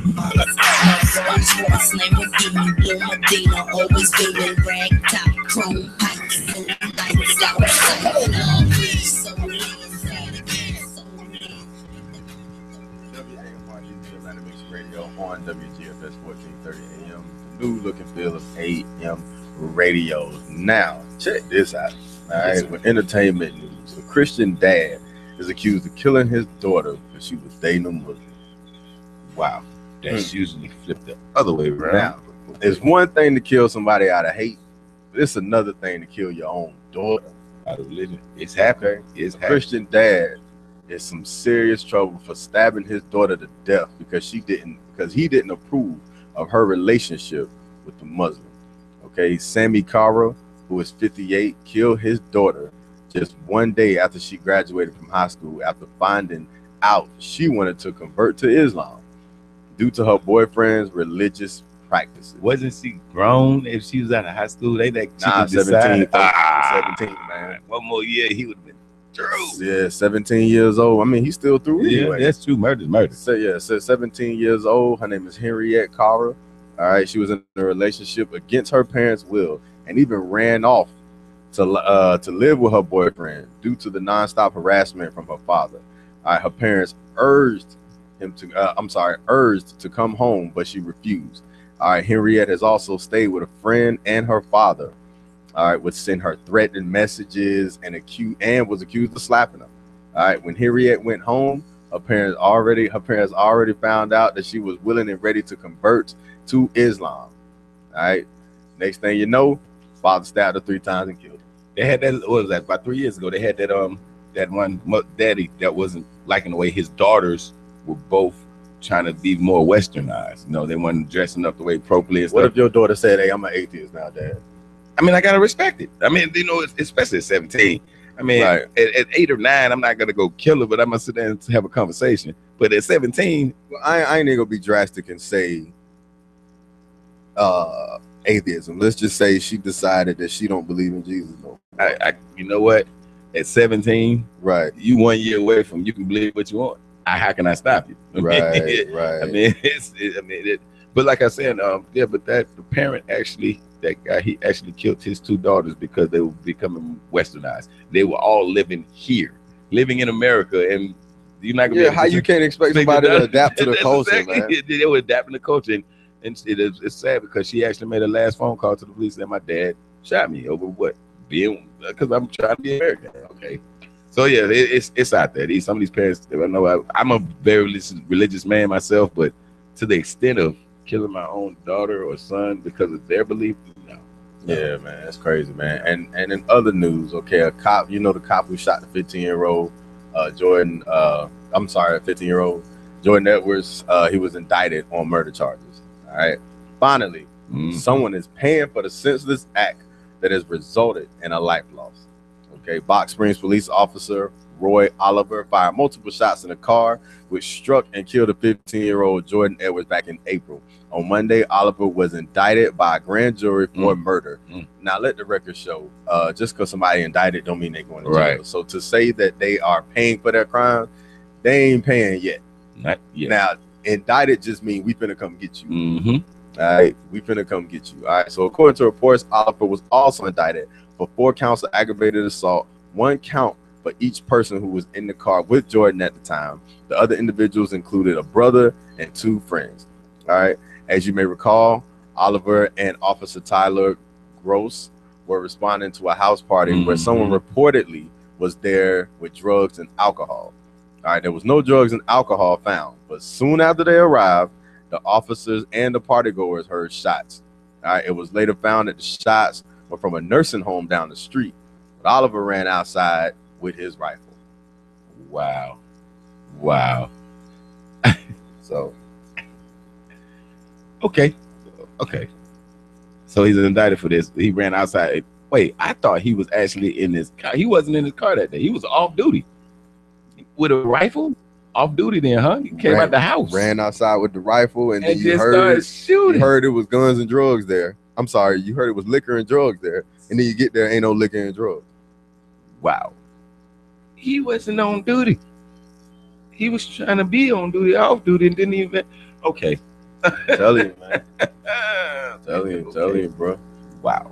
Rolls Royce, Lamborghini, Blue Medina, always doing rag top, chrome pipes, lights out, so lean, WAMR-DB Radio on WGFS 1430 AM. New look and feel of AM radio. Now, check this out. All right, with entertainment news, a Christian dad is accused of killing his daughter because she was dating a Muslim. Wow, that's usually flipped the other way around. Now, it's one thing to kill somebody out of hate, but it's another thing to kill your own daughter out of religion. It's happening. It's happening. Christian dad is some serious trouble for stabbing his daughter to death because he didn't approve of her relationship with the Muslim. Okay, Sammy Kara, who is 58, killed his daughter just one day after she graduated from high school after finding out she wanted to convert to Islam due to her boyfriend's religious practices. Wasn't she grown if she was out of high school? They like 17, 17, man. One more year, he would have been through. Yeah, 17 years old. I mean, he's still through anyway. Yeah, that's true. Murder. So 17 years old. Her name is Henriette Kara. All right, she was in a relationship against her parents' will and even ran off to live with her boyfriend due to the nonstop harassment from her father. All right, her parents urged to come home, but she refused. All right, Henriette has also stayed with a friend and her father. All right, would send her threatening messages and was accused of slapping her. All right, when Henriette went home, her parents already found out that she was willing and ready to convert to Islam. All right, next thing you know, father stabbed her 3 times and killed her. They had that. What was that? About 3 years ago, they had that one daddy that wasn't liking the way his daughters were both trying to be more westernized. You know, they weren't dressing up the way appropriately. And what stuff. If your daughter said, "Hey, I'm an atheist now, Dad"? I mean, I gotta respect it. I mean, you know, especially at 17. I mean, right. at 8 or 9, I'm not gonna go kill her, but I'm gonna sit there and have a conversation. But at 17, well, I ain't gonna be drastic and say, atheism. Let's just say she decided that she don't believe in Jesus no more. You know what? At 17, Right. you 1 year away from you can believe what you want. How can I stop you? Right. I mean, but like I said, yeah, but that the parent actually, that guy, he actually killed his 2 daughters because they were becoming westernized. They were all living in America, and you're not gonna how you can't expect somebody to adapt to the culture, man. They were adapting the culture, and it's sad because she actually made a last phone call to the police that my dad shot me over what? Because I'm trying to be American. Okay. So yeah, it's out there. Some of these parents, I know I'm a very religious man myself, but to the extent of killing my own daughter or son because of their belief, no. Yeah, man, that's crazy, man. And in other news, okay, a cop, the cop who shot the 15-year-old Jordan, 15-year-old Jordan Edwards, he was indicted on murder charges. All right. Finally, someone is paying for the senseless act that has resulted in a life loss. Okay, Box Springs police officer Roy Oliver fired multiple shots in a car, which struck and killed a 15-year-old Jordan Edwards back in April. On Monday, Oliver was indicted by a grand jury for murder. Now, let the record show, just because somebody indicted don't mean they're going to jail. Right. So to say that they are paying for their crime, they ain't paying yet. Not yet. Now, indicted just means we finna come get you. Mm-hmm. All right, we finna come get you. All right, so according to reports, Oliver was also indicted for 4 counts of aggravated assault, 1 count for each person who was in the car with Jordan at the time. The other individuals included a brother and 2 friends. All right, as you may recall, Oliver and Officer Tyler Gross were responding to a house party where someone reportedly was there with drugs and alcohol. All right, there was no drugs and alcohol found, but soon after they arrived, the officers and the partygoers heard shots. All right, it was later found that the shots were from a nursing home down the street, but Oliver ran outside with his rifle. Wow. So, okay. So he's indicted for this. He ran outside. Wait, I thought he was actually in his car. He wasn't in his car that day. He was off duty with a rifle. Off duty then, huh? He came out the house, ran outside with the rifle, and then you heard shooting. You heard it was guns and drugs there. I'm sorry, you heard it was liquor and drugs there, and then you get there, ain't no liquor and drugs. Wow. He wasn't on duty. He was trying to be on duty, off duty, and didn't even. Okay. Tell you, man. Tell you, bro. Wow.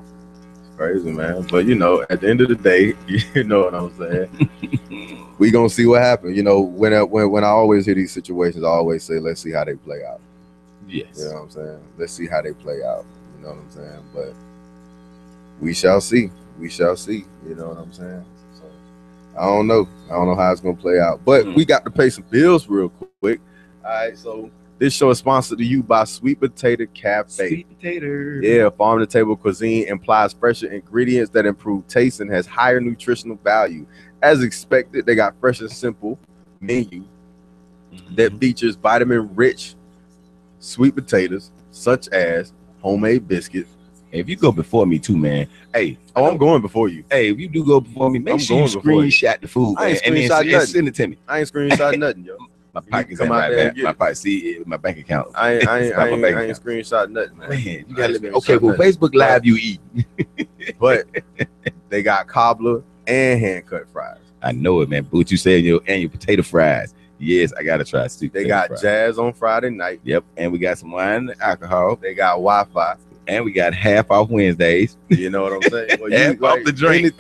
It's crazy, man. But at the end of the day, you know what I'm saying. We gonna see what happens. When I always hear these situations, I always say, let's see how they play out. Yes. You know what I'm saying? Let's see how they play out. You know what I'm saying? But we shall see. We shall see. You know what I'm saying? So I don't know how it's gonna play out. But we got to pay some bills real quick. All right, so this show is sponsored to you by Sweet Potato Cafe. Sweet potato. Yeah, farm-to-table cuisine implies fresher ingredients that improve taste and has higher nutritional value. As expected, they got fresh and simple menu that features vitamin-rich sweet potatoes, such as homemade biscuits. Hey, if you go before me too, man. Hey, I'm going before you. Hey, if you do go before me, make sure you screenshot the food, I ain't man, and send it to me. I ain't screenshot nothing, yo. My pocket's in right back. My pocket, see my bank account. I ain't screenshot nothing, man. You gotta let me. Okay, well, Facebook Live, you eat. But they got cobbler and hand cut fries. I know it, man. But what you said, your potato fries. Yes, I gotta try. They got fries. Jazz on Friday night. Yep, and we got some wine and alcohol. They got Wi-Fi. And we got half off Wednesdays. You know what I'm saying? Well, half off the drink.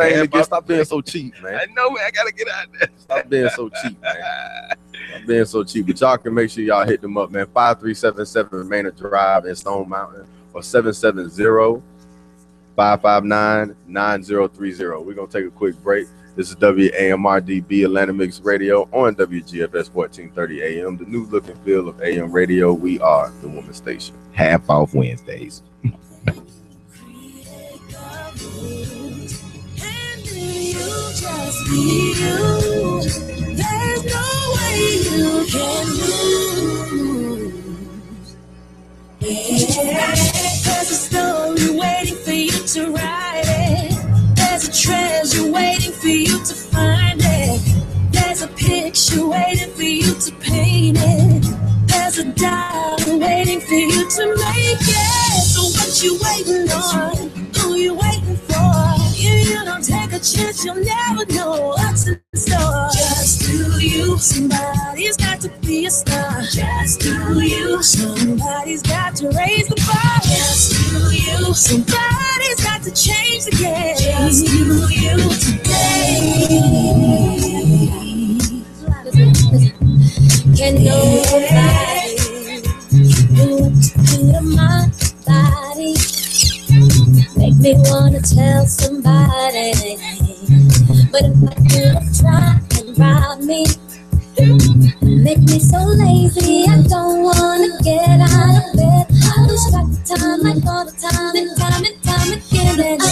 Stop being so cheap, man. I know, man. I gotta get out there. Stop being so cheap, man. Stop being so cheap. But y'all can make sure y'all hit them up, man. 5377 Manor Drive in Stone Mountain, or 770-559-9030. We're gonna take a quick break. This is WAMR-DB Atlanta Mix Radio on WGFS 1430 AM. The new look and feel of AM radio. We are the woman station. Half off Wednesdays. Just be you. There's no way you can lose. There's a story waiting for you to write it. There's a treasure waiting for you to find it. There's a picture waiting for you to paint it. There's a dollar waiting for you to make it. So what you waiting on? Who you waiting for? If you don't take a chance, you'll never know what's in store. Just do you. Somebody's got to be a star. Just do you. Somebody's got to raise the bar. Just do you. Somebody's got to change the game. Just do you today. Can nobody do what you do to my body? Make me wanna tell somebody, but if I could try and rob me, make me so lazy I don't wanna get out of bed. I lose track of time like all the time and time again. And I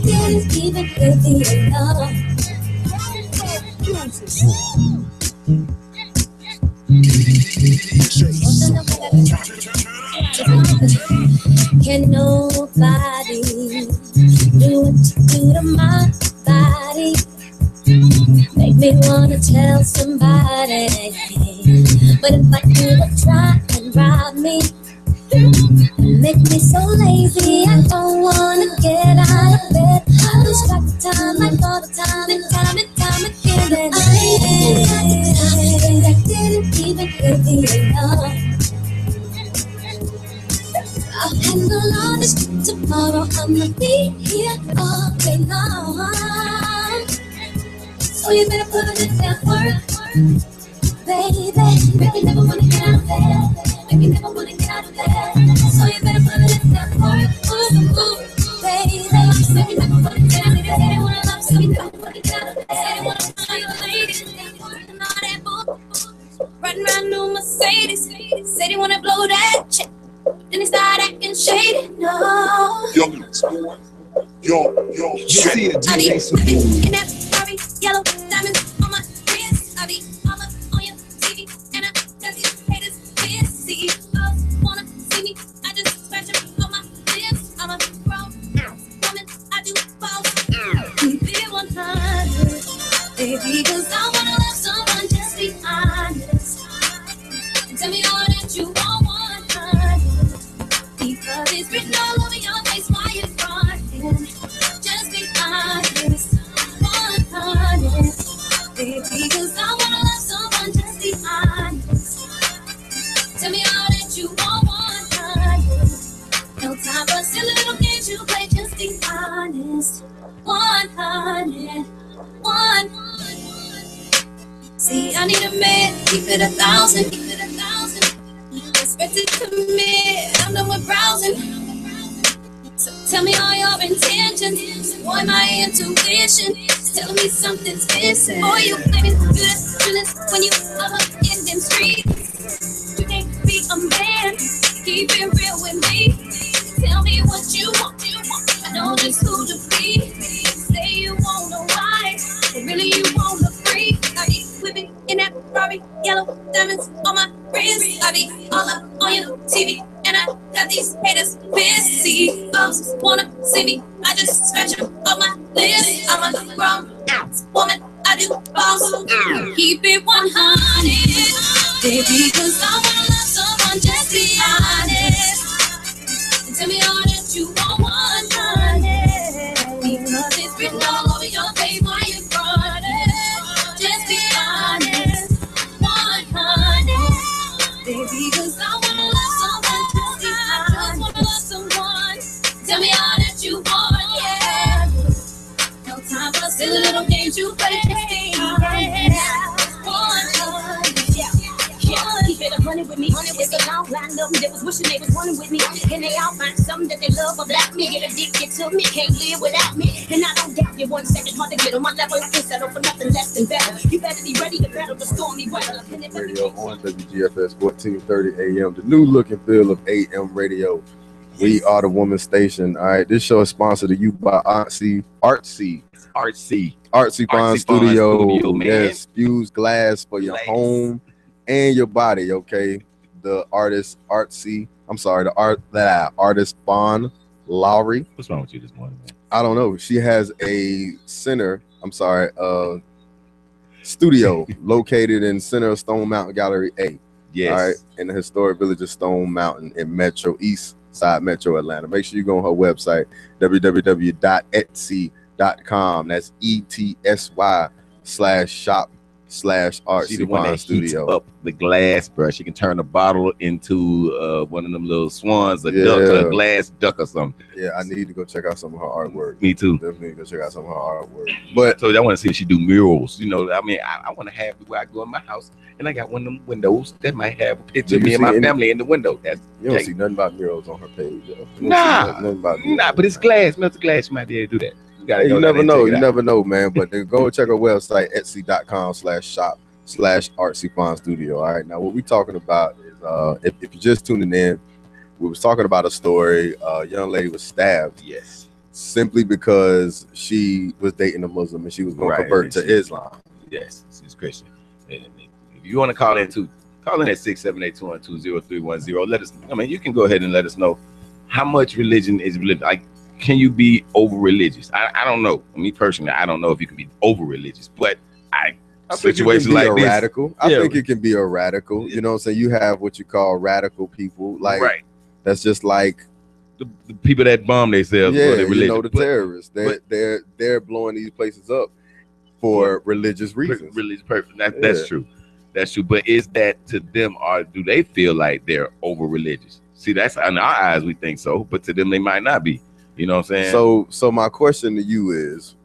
didn't even give you enough. Can nobody do what you do to my body? Make me wanna tell somebody, but if I could try and rob me, make me so lazy I don't wanna get out of bed. I lose track of time like all the time and time again. And I didn't even give you enough. I'll handle all this tomorrow. I'ma be here all day long. So you better put in that work, baby. Make me never wanna get out of bed. Make me never wanna get out of bed. So you better put in that work, baby. Make me never wanna get out of bed. I wanna love, so you never wanna get out of bed. I wanna find you a lady, and all that bull. Riding around new Mercedes, said he wanna blow that check. Then he started acting shady. No. Yo, see it, I be in that Ferrari, yellow diamonds on my wrist. I be all up on your TV, and I got these haters busy. Girls wanna see me, I just scratch them on my lips. I'm a grown woman, I do both. Keep it 100, baby, 'cause I wanna love someone. Just be honest and tell me all that you want. Because it's written all over your face while you're crying. Just be honest, 100, baby, 'cause I wanna love someone. Just be honest. Tell me all that you want, 100. No time for silly little games you play. Just be honest, 100, 100. See, I need a man, keep it 1,000, keep it 1,000. Expected to commit, I'm done with browsing. So tell me all your intentions. Boy, my intuition is telling me something's missing. Boy, you claiming good feelings when you up in them streets. You can't be a man, keep it real with me. Tell me what you want. I know just who to be. Say you want a wife, but really you want a freak. I be whipping in that Ferrari, yellow diamonds on my wrist. I be all up on your TV, and I got these haters busy. Folks wanna see me, I just scratch them on my list. I'm a grown woman, I do boss. Keep it 100, baby, 'cause I wanna love someone. Just be honest and tell me all that you want, 100. Because it's written all over your face while you're crying. Just be honest, 100, baby, 'cause I wanna love someone. Just be honest, I just wanna love someone. Tell me all that you want, yeah. No time for silly little games you play. Just be honest, 100, yeah. Keep it 100 with me. It's a long line of them that was wishing they was running with me. And they all find something that they love about me. Get addicted to me, can't live without me. And I don't doubt you 1 second, hard to get on my level. I can settle for nothing less than better. You better be ready to battle the stormy weather. Radio on WGFS 1430 AM, the new look and feel of AM radio. We are the woman station. All right, this show is sponsored to you by Artsy Fine Studio. Yes, fused glass for your home and your body. Okay, the artist artist Fawn Lowry. What's wrong with you this morning, man? I don't know. She has a studio located in center of Stone Mountain Gallery A. Yes. All right, in the historic village of Stone Mountain in Metro East Side Metro Atlanta. Make sure you go on her website, www.etsy.com. That's ETSY/shop/Art She the one that Studio. heats up the glass, bro. She can turn a bottle into one of them little swans, a duck, a glass duck or something. Yeah, I need to go check out some of her artwork. Me too. Definitely need to go check out some of her artwork. But so I want to see if she do murals. You know, I mean, I want to have where I go in my house and I got one of them windows that might have a picture of me and my family in the window. That's you don't see nothing about murals on her page, though. Nah, but it's glass, melted glass. You might be able to do that. You never know. You never know, man. But then go check our website, etsy.com/shop/Art Studio. All right. Now, what we're talking about is if you're just tuning in, we was talking about a story. A young lady was stabbed. Yes. Simply because she was dating a Muslim and she was going to convert to Islam. Yes, she's Christian. And if you want to call in at 678-212-0310. Let us. I mean, you can go ahead and let us know how much religion is religion. Like, can you be over religious? I don't know. Me personally, I don't know if you can be over religious, but I situations like this, radical. I think it can be a radical. You know what I'm saying? You have what you call radical people, like that's just like the people that bomb themselves. Yeah, you know, the terrorists. They're blowing these places up for religious reasons. Religious purpose. That's true. That's true. But is that to them, or do they feel like they're over religious? See, that's in our eyes we think so, but to them they might not be. You know what I'm saying? So my question to you is,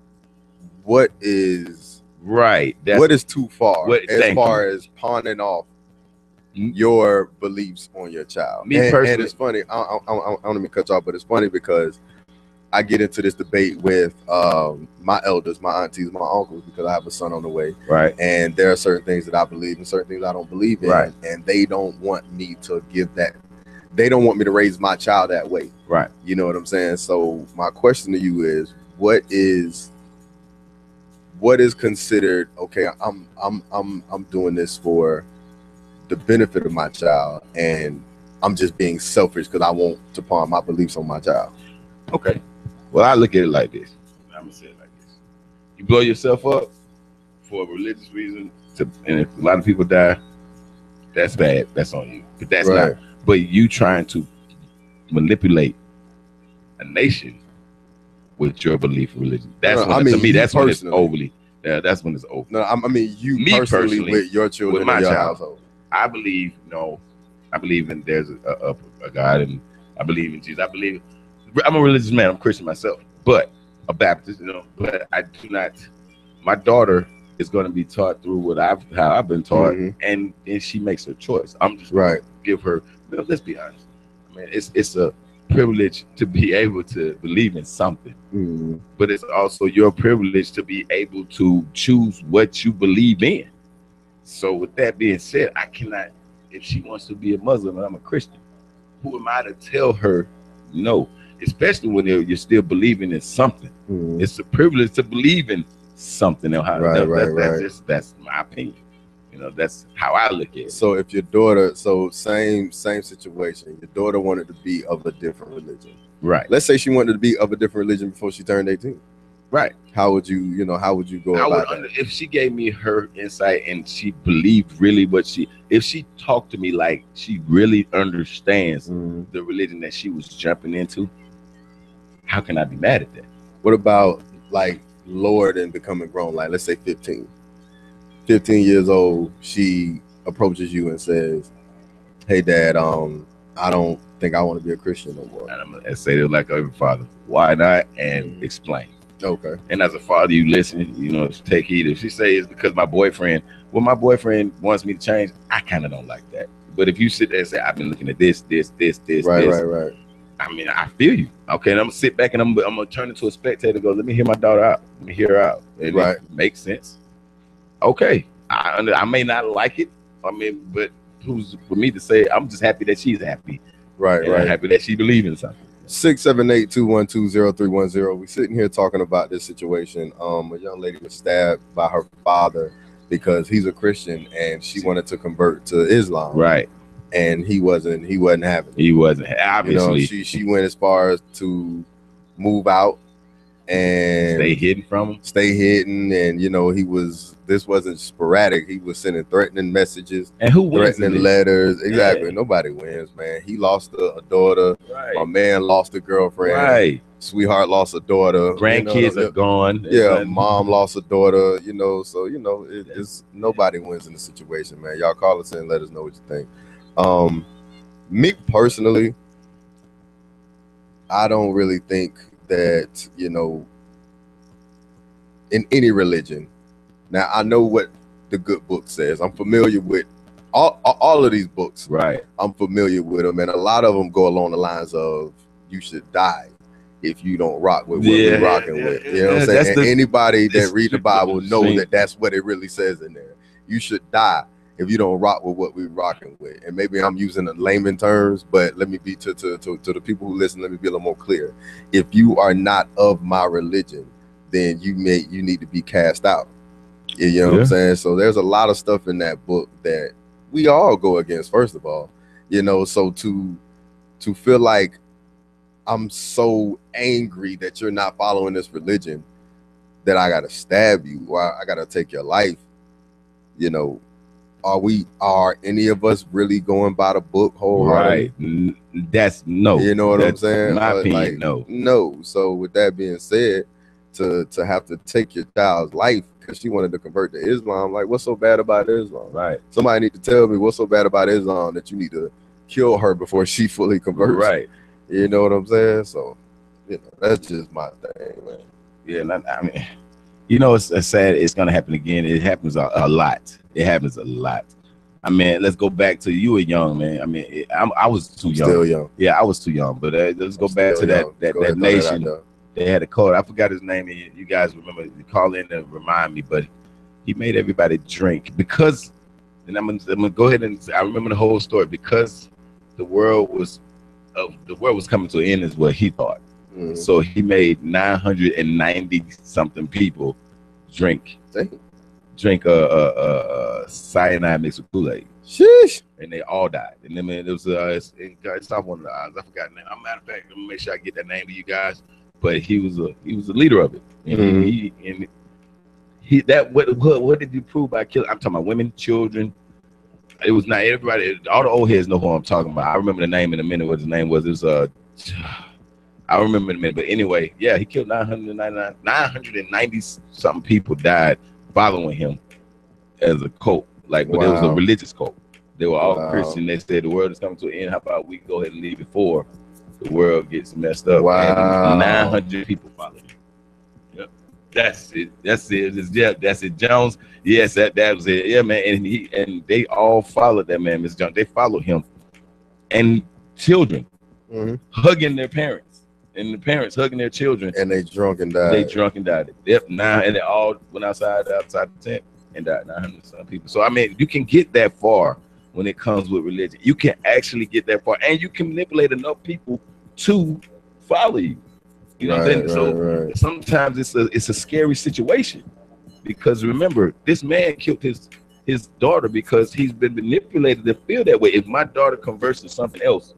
what is what is too far as far as pawning off your beliefs on your child? Me personally, and it's funny. I don't want to cut you off, but it's funny because I get into this debate with my elders, my aunties, my uncles, because I have a son on the way. Right. And there are certain things that I believe and certain things I don't believe in. Right. And they don't want me to give that. They don't want me to raise my child that way. Right. You know what I'm saying? So my question to you is, what is considered okay? I'm doing this for the benefit of my child, and I'm just being selfish because I want to pawn my beliefs on my child. Okay. Well, I look at it like this. I'm gonna say it like this: you blow yourself up for a religious reason, and if a lot of people die, that's bad. That's on you. But that's not. But you trying to manipulate a nation with your belief in religion. That's when, to me, that's when it's overly. Yeah, that's when it's over. No, I mean you personally with your children, with my your child. household. I believe in there's a God, and I believe in Jesus. I'm a religious man. I'm a Christian myself, but a Baptist, but I do not. My daughter is going to be taught through how I've been taught, and she makes her choice. I'm just going to give her. Let's be honest. I mean, it's a privilege to be able to believe in something, but it's also your privilege to be able to choose what you believe in. So with that being said, I cannot, if she wants to be a Muslim and I'm a Christian, who am I to tell her no? Especially when you're still believing in something. It's a privilege to believe in something. That's my opinion. That's how I look at it. So if your daughter, same situation, your daughter wanted to be of a different religion. Right. Let's say she wanted to be of a different religion before she turned 18. Right. How would you go about that? If she gave me her insight and she believed really if she talked to me like she really understands the religion that she was jumping into, how can I be mad at that? What about like lower than becoming grown? Like let's say 15 years old, she approaches you and says, "Hey Dad, I don't think I want to be a Christian no more." And I'm gonna say it like every father. Why not? And explain. Okay. And as a father, you listen, take heed. If she says it's because my boyfriend wants me to change, I kind of don't like that. But if you sit there and say, I've been looking at this. Right. I mean, I feel you. Okay, and I'm gonna sit back and I'm gonna turn into a spectator and go, let me hear my daughter out. Let me hear her out. And it makes sense. Okay. I may not like it. I mean, but who's for me to say? I'm just happy that she's happy. Right. I'm happy that she believes in something. 678-212-0310. We're sitting here talking about this situation. A young lady was stabbed by her father because he's a Christian and she wanted to convert to Islam. Right. And he wasn't having it. He wasn't. Obviously. She went as far as to move out and stay hidden from him. Stay hidden, and you know this wasn't sporadic. He was sending threatening messages and who wins threatening letters. Exactly, nobody wins, man. He lost a daughter. Right. My man lost a girlfriend. Right. Sweetheart lost a daughter. Grandkids are gone. Yeah, mom lost a daughter. You know, so you know it's nobody wins in the situation, man. Y'all call us in and let us know what you think. Me personally, I don't really think that, you know, in any religion. Now I know what the good book says. I'm familiar with all of these books. Right. I'm familiar with them, and a lot of them go along the lines of you should die if you don't rock with what we're rocking with. You know what I'm saying? And anybody that read the Bible know that that's what it really says in there. You should die if you don't rock with what we're rocking with. And maybe I'm using the layman terms, but let me be to the people who listen, let me be a little more clear. If you are not of my religion, then you need to be cast out. You know what I'm saying? So there's a lot of stuff in that book that we all go against, first of all. You know, so to feel like I'm so angry that you're not following this religion that I gotta stab you or I gotta take your life, you know, are any of us really going by the book wholeheartedly? Right. That's no. You know what I'm saying? My opinion, like, no. So with that being said, to have to take your child's life because she wanted to convert to Islam, like what's so bad about Islam? Right. Somebody need to tell me what's so bad about Islam that you need to kill her before she fully converts. Right. You know what I'm saying? So, you know, that's just my thing, man. Yeah, I mean, you know, it's sad. It's gonna happen again. It happens a lot. It happens a lot. I mean, let's go back to you were young, man. I mean, I was too young. Still young. Yeah, I was too young. But let's go back to that nation. They had a code. I forgot his name. And you guys remember? Call in and remind me. But he made everybody drink because. And I'm gonna go ahead and I remember the whole story because the world was coming to an end is what he thought. Mm-hmm. So he made 990 something people drink cyanide mixed with Kool-Aid. Sheesh. And they all died. And then it was it's not one of the eyes. I forgot the name. Matter of fact, let me make sure I get that name to you guys. But he was a leader of it. And what did he prove by killing? I'm talking about women, children. It was not everybody. All the old heads know who I'm talking about. I remember the name in a minute. What his name was? It was I remember in a minute. But anyway, yeah, he killed 990 something people died following him as a cult. Like, but it was a religious cult. They were all Christian. They said the world is coming to an end. How about we go ahead and leave before the world gets messed up? Wow. And 900 people followed him. Yep. That's it. That's it. Jones. Yes, that was it. Yeah, man. And they all followed that man, Mr. Jones. They followed him. And children hugging their parents. And the parents hugging their children. And they drunk and died. Yep. And they all went outside the tent and died. 900 some people. So I mean, you can get that far when it comes with religion. You can actually get that far, and you can manipulate enough people to follow you. You know what I'm saying? So sometimes it's a scary situation because remember, this man killed his daughter because he's been manipulated to feel that way. If my daughter converts to something else,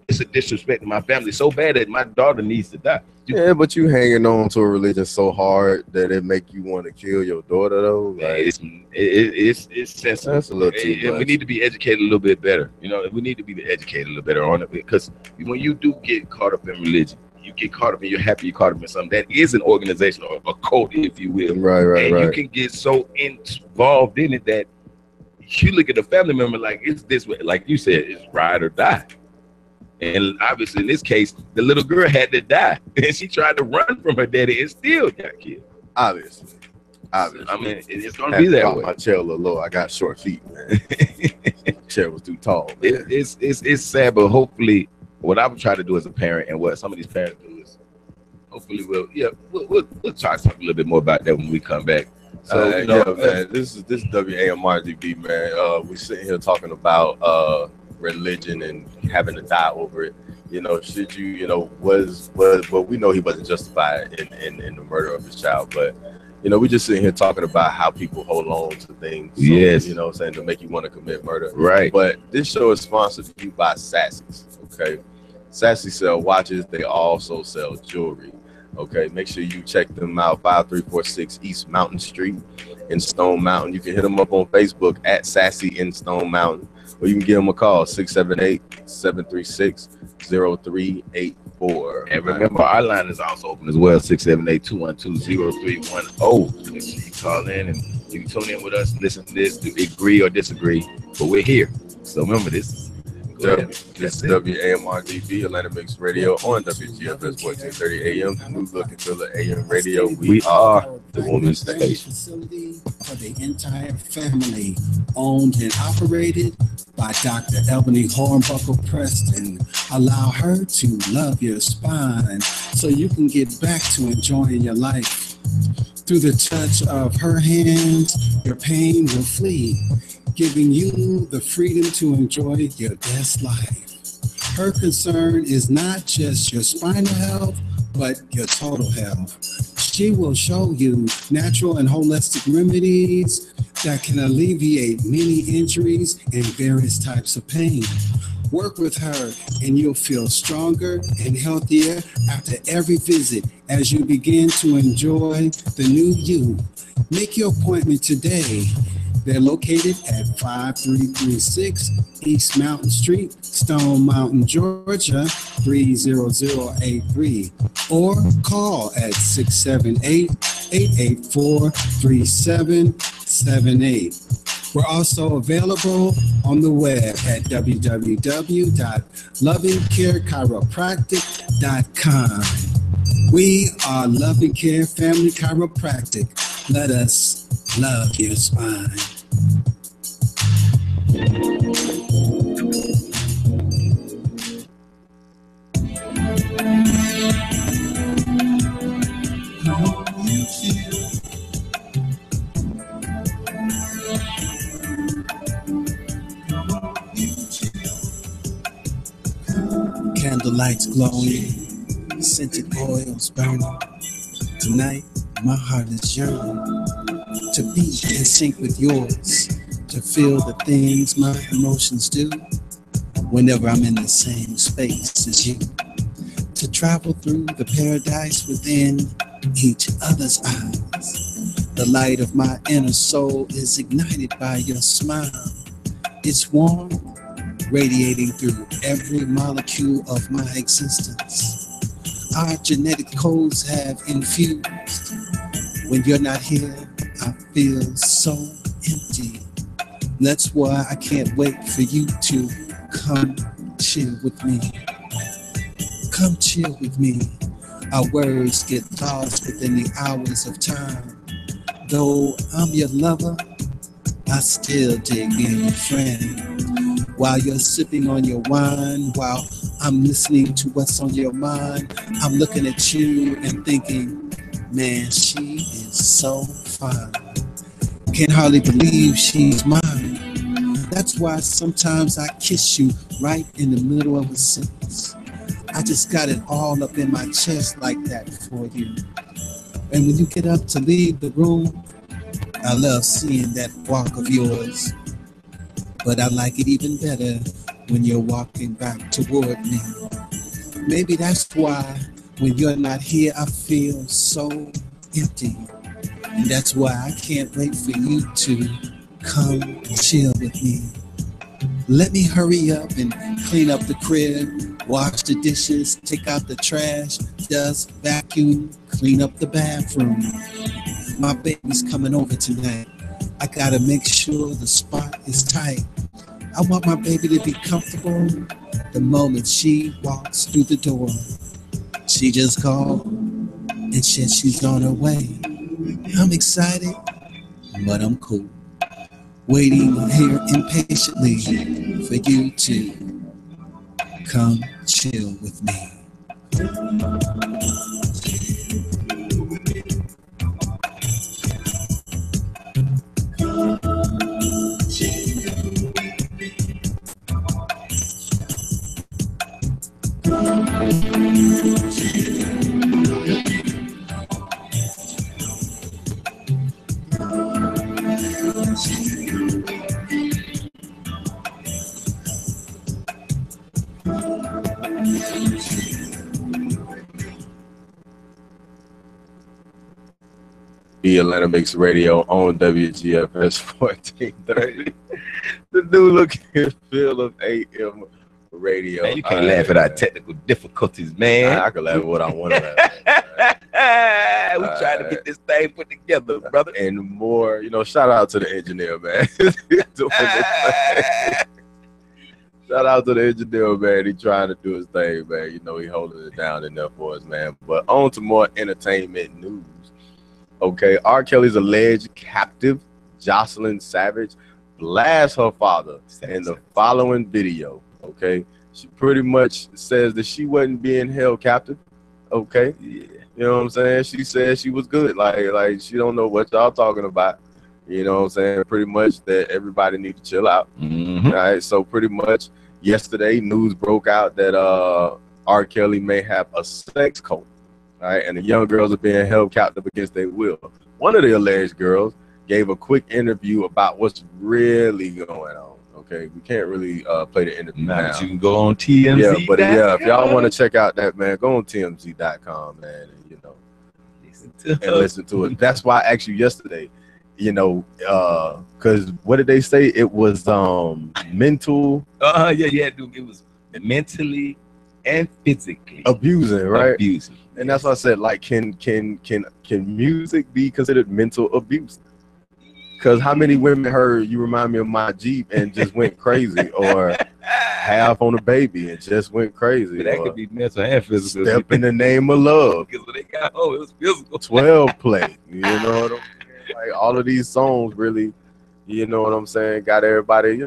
it's a disrespect to my family so bad that my daughter needs to die. Yeah, but you hanging on to a religion so hard that it make you want to kill your daughter though. Like, it's sensitive. That's a little too much. We need to be educated a little bit better. You know, we need to be educated a little better on it because when you do get caught up in religion, you get caught up and you're happy you're caught up in something that is an organization or a cult, if you will. Right. You can get so involved in it that you look at a family member like it's this way, like you said, it's ride or die. And obviously, in this case, the little girl had to die, and she tried to run from her daddy and still got killed. Obviously. I mean, it's gonna be that way. My chair a little low. I got short feet, man. Chair was too tall. It's sad, but hopefully, what I'm trying to do as a parent, and what some of these parents do is, hopefully, we'll try to talk a little bit more about that when we come back. So, man, this is WAMR-DB, man. We're sitting here talking about religion and having to die over it. You know, should you know, was well, we know he wasn't justified in the murder of his child, but you know, we just sitting here talking about how people hold on to things. So, yes, you know what I'm saying, to make you want to commit murder. Right. But this show is sponsored to you by Sassy's. Okay. Sassy sell watches, they also sell jewelry. Okay, make sure you check them out. 5346 East Mountain Street in Stone Mountain. You can hit them up on Facebook at Sassy in Stone Mountain, or you can give them a call 678-736-0384. And remember, our line is also open as well, 678-212-0310. Make sure you call in and you can tune in with us, listen to this, agree or disagree, but we're here. So remember this. This is WAMR-DB, Atlanta Mix Radio on WGFS 1430 AM, New Look and Feel AM Radio. We are the Woman's Station. Facility for the entire family, owned and operated by Dr. Ebony Hornbuckle Preston. Allow her to love your spine so you can get back to enjoying your life. Through the touch of her hands, your pain will flee, giving you the freedom to enjoy your best life. Her concern is not just your spinal health, but your total health. She will show you natural and holistic remedies that can alleviate many injuries and various types of pain. Work with her and you'll feel stronger and healthier after every visit as you begin to enjoy the new you. Make your appointment today. They're located at 5336 East Mountain Street, Stone Mountain, Georgia, 30083. Or call at 678-884-3778. We're also available on the web at www.lovingcarechiropractic.com. We are Loving Care Family Chiropractic. Let us love your spine. Candle lights glowing, scented oils burning. Tonight, my heart is yearning to be in sync with yours, to feel the things my emotions do whenever I'm in the same space as you, to travel through the paradise within each other's eyes. The light of my inner soul is ignited by your smile. It's warm, radiating through every molecule of my existence. Our genetic codes have infused. When you're not here, I feel so empty. That's why I can't wait for you to come chill with me. Come chill with me. Our words get lost within the hours of time. Though I'm your lover, I still dig being your friend. While you're sipping on your wine, while I'm listening to what's on your mind, I'm looking at you and thinking, man, she is so fine. Can't hardly believe she's mine. That's why sometimes I kiss you right in the middle of a sentence. I just got it all up in my chest like that for you. And when you get up to leave the room, I love seeing that walk of yours. But I like it even better when you're walking back toward me. Maybe that's why when you're not here, I feel so empty. And that's why I can't wait for you to come chill with me. Let me hurry up and clean up the crib, wash the dishes, take out the trash, dust, vacuum, clean up the bathroom. My baby's coming over tonight. I gotta make sure the spot is tight. I want my baby to be comfortable the moment she walks through the door. She just called and said she's on her way. I'm excited, but I'm cool. Waiting here impatiently for you to come chill with me. Be Atlanta Mix Radio on WGFS 1430. The new look and feel of AM radio. Man, you can't laugh at our technical difficulties, man. I can laugh at what I want to laugh at. We trying to get this thing put together, brother. And more, shout out to the engineer, man. Shout out to the engineer, man. He trying to do his thing, man. He holding it down in there for us, man. But on to more entertainment news. Okay, R. Kelly's alleged captive, Jocelyn Savage, blasts her father in the following video. Okay, she pretty much says that she wasn't being held captive. Okay, yeah. You know what I'm saying? She said she was good. Like she don't know what y'all talking about. You know what I'm saying? Pretty much that everybody need to chill out. Mm-hmm. All right, so pretty much yesterday news broke out that R. Kelly may have a sex cult. All right, and the young girls are being held captive against their will. One of the alleged girls gave a quick interview about what's really going on. Okay, we can't really play the interview now. You can go on TMZ. Yeah, but if y'all want to check out that, man, go on TMZ.com, man, and listen to it. That's why I asked you yesterday, because what did they say? It was mental. Yeah, dude. It was mentally and physically abusing, right? Abusing. And that's why I said, like, can music be considered mental abuse? Because how many women heard "You Remind Me of My Jeep" and just went crazy, or "Half on a Baby" and just went crazy? But that could be mental and physical. "Step in the Name of Love." Because when they got home, it was physical. 12 Play. You know what I'm saying? Like, all of these songs really, you know what I'm saying, got everybody,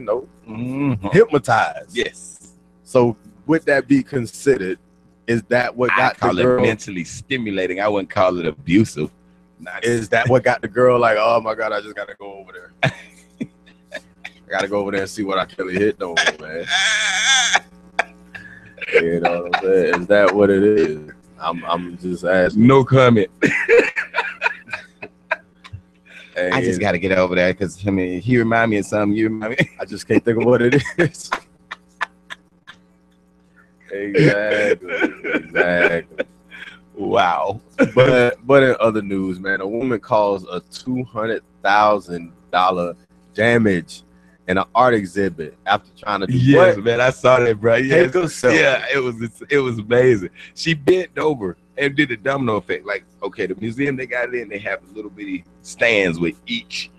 hypnotized. Yes. So would that be considered? Is that what got the girl? It mentally stimulating. I wouldn't call it abusive. Is that what got the girl like, oh my God, I just gotta go over there. I gotta go over there and see what I Kelly hit on, man. You know what I'm saying? Is that what it is? I'm just asking. No comment. And I just gotta get over there because he remind me of something. You remind me. I just can't think of what it is. Exactly. Wow. But in other news, man, a woman caused a $200,000 damage in an art exhibit after trying to do what? Man, I saw that, bro. Yeah, it was amazing. She bent over and did a domino effect. Like, okay, the museum they got it in, they have little bitty stands with each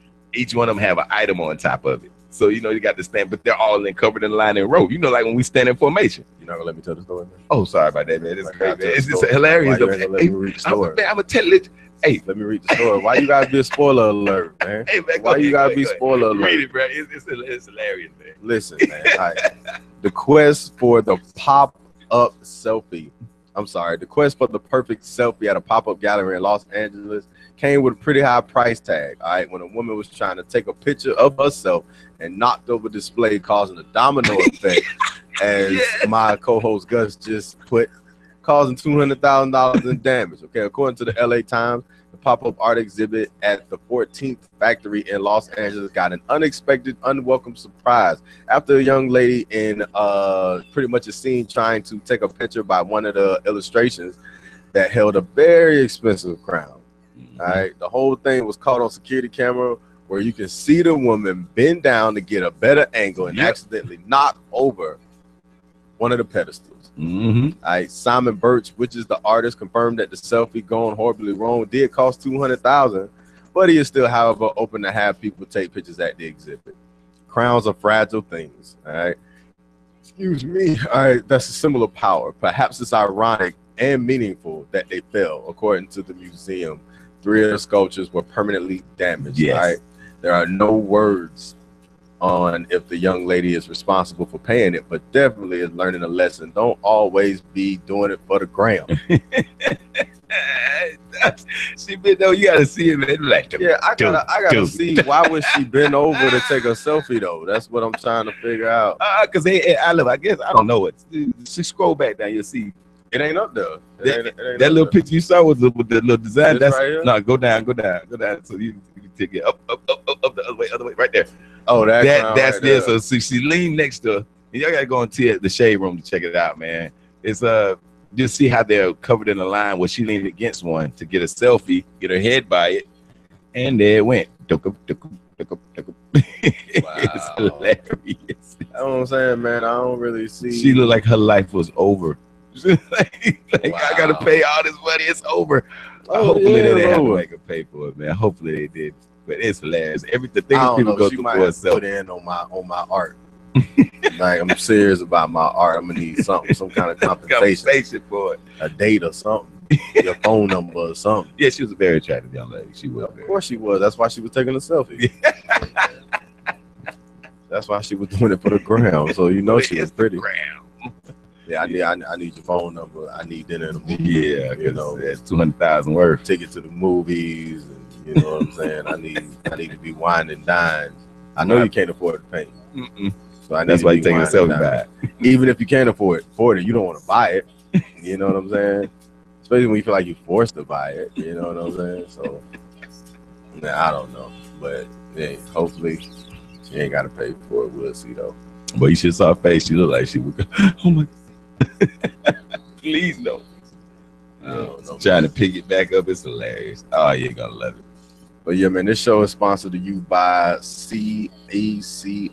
one of them have an item on top of it. So, you got the stand, but they're all covered in line and row. Like when we stand in formation. You're not going to let me tell the story, man? Oh, sorry about that, man. It's great, man. It's just hilarious. Let me read the story. I'm going to tell it. Hey, let me read the story. Why you got to be a spoiler alert, man? Hey, man, why you got to be spoiler alert? Read it, bro. It's hilarious, man. Listen, man. The quest for the pop-up selfie. I'm sorry. The quest for the perfect selfie at a pop-up gallery in Los Angeles came with a pretty high price tag. All right, when a woman was trying to take a picture of herself and knocked over display, causing a domino effect, as my co-host Gus just put, causing $200,000 in damage. Okay, according to the LA Times, the pop-up art exhibit at the 14th Factory in Los Angeles got an unexpected, unwelcome surprise after a young lady in pretty much a scene trying to take a picture by one of the illustrations that held a very expensive crown. All right, the whole thing was caught on security camera where you can see the woman bend down to get a better angle and accidentally knock over one of the pedestals. All right, Simon Birch, which is the artist, confirmed that the selfie gone horribly wrong did cost $200,000, but he is still, however, open to have people take pictures at the exhibit. Crowns are fragile things. All right, excuse me. All right, that's a symbol of power. Perhaps it's ironic and meaningful that they fell, according to the museum. 3 of the sculptures were permanently damaged. Yes. Right? There are no words on if the young lady is responsible for paying it, but definitely is learning a lesson. Don't always be doing it for the gram. She been though, you gotta see it, man. Like, I gotta see why would she bend over to take a selfie though? That's what I'm trying to figure out. Because I guess I don't know it. She scroll back down, you'll see. It ain't up there. That little picture you saw with the little design. That's right. No, go down. So you can take it up the other way, right there. Oh, that's right there. So she leaned next to her. And y'all gotta go into the shade room to check it out, man. It's just see how they're covered in a line where she leaned against one to get a selfie, get her head by it, And there it went. Wow. It's hilarious. That's what I'm saying, man. I don't really see. She looked like her life was over. like Wow. I gotta pay all this money. It's over. Oh, Hopefully yeah, they didn't have to over. make her pay for it, man. Hopefully they did. But it's hilarious. The I things don't people know. go She through might for have herself. put in on my art. Like, I'm serious about my art. I'm gonna need something, some kind of compensation, Compensation for it. a date or something, your phone number or something. Yeah, she was a very attractive young lady. She was. Of course she was. That's why she was taking a selfie. That's why she was doing it for the gram. So you know she was pretty. Yeah, I need your phone number. I need dinner in the movie. Yeah, you know, that's 200,000 worth. ticket to the movies. And, you know what I'm saying? I need to be wined and dined. I know you can't afford to pay. So I need That's to why be you taking a wined and selfie dined. back. Even if you can't afford it, you don't want to buy it. You know what I'm saying? Especially when you feel like you're forced to buy it. You know what I'm saying? So, I don't know. But hey, hopefully she ain't got to pay for it. We'll see though. But you should saw her face. She looked like she would go, oh my please no. No. Trying to pick it back up. It's hilarious. Oh, you're gonna love it. But yeah, man, this show is sponsored to you by CECISM.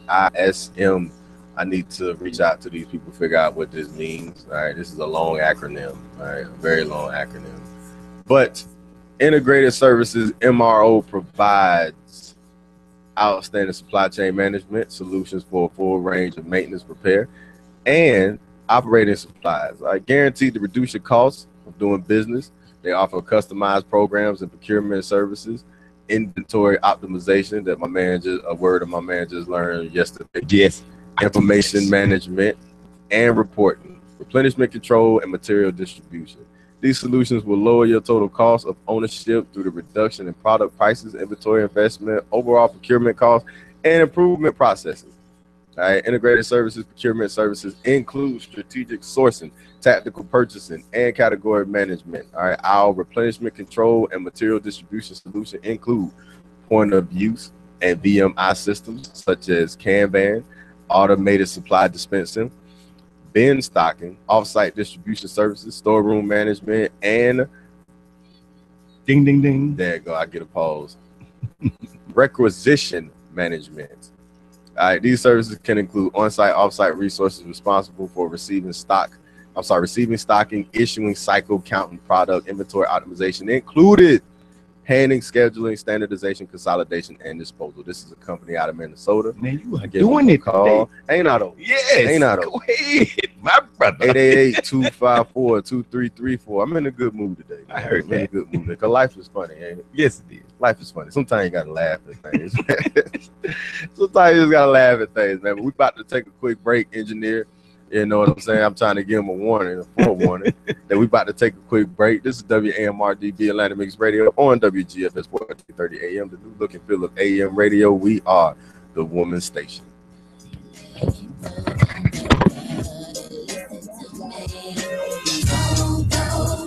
I need to reach out to these people, figure out what this means. All right, this is a long acronym. All right, a very long acronym. But Integrated Services MRO provides outstanding supply chain management solutions for a full range of maintenance, repair, and operating supplies. I guarantee to reduce your costs of doing business. They offer customized programs and procurement services, inventory optimization that my man just learned yesterday. Yes. Information management and reporting, replenishment control, and material distribution. These solutions will lower your total cost of ownership through the reduction in product prices, inventory investment, overall procurement costs, and improvement processes. All right, integrated services, procurement services include strategic sourcing, tactical purchasing, and category management. All right, our replenishment control and material distribution solution include point of use and VMI systems such as Kanban, automated supply dispensing, bin stocking, off-site distribution services, storeroom management, and ding, ding, ding. There you go. I get a pause. Requisition management. All right, these services can include on-site, off-site resources responsible for receiving, stocking, issuing, cycle, counting, product, inventory optimization included, handling, scheduling, standardization, consolidation, and disposal. This is a company out of Minnesota. Man, you are doing it today. Ain't I though? Yes. Ain't I though? Go ahead, my brother. 888-254-2334. I'm in a good mood today. I heard I'm in a good mood because life is funny, ain't it? Yes, it is. Life is funny. Sometimes you gotta laugh at things. Sometimes you just gotta laugh at things, man. But we about to take a quick break, engineer. You know what I'm saying? I'm trying to give them a warning, a forewarning, that we about to take a quick break. This is WAMR-DB Atlanta Mix Radio on WGFS 1430 AM, the new look and feel of AM radio. We are the woman station.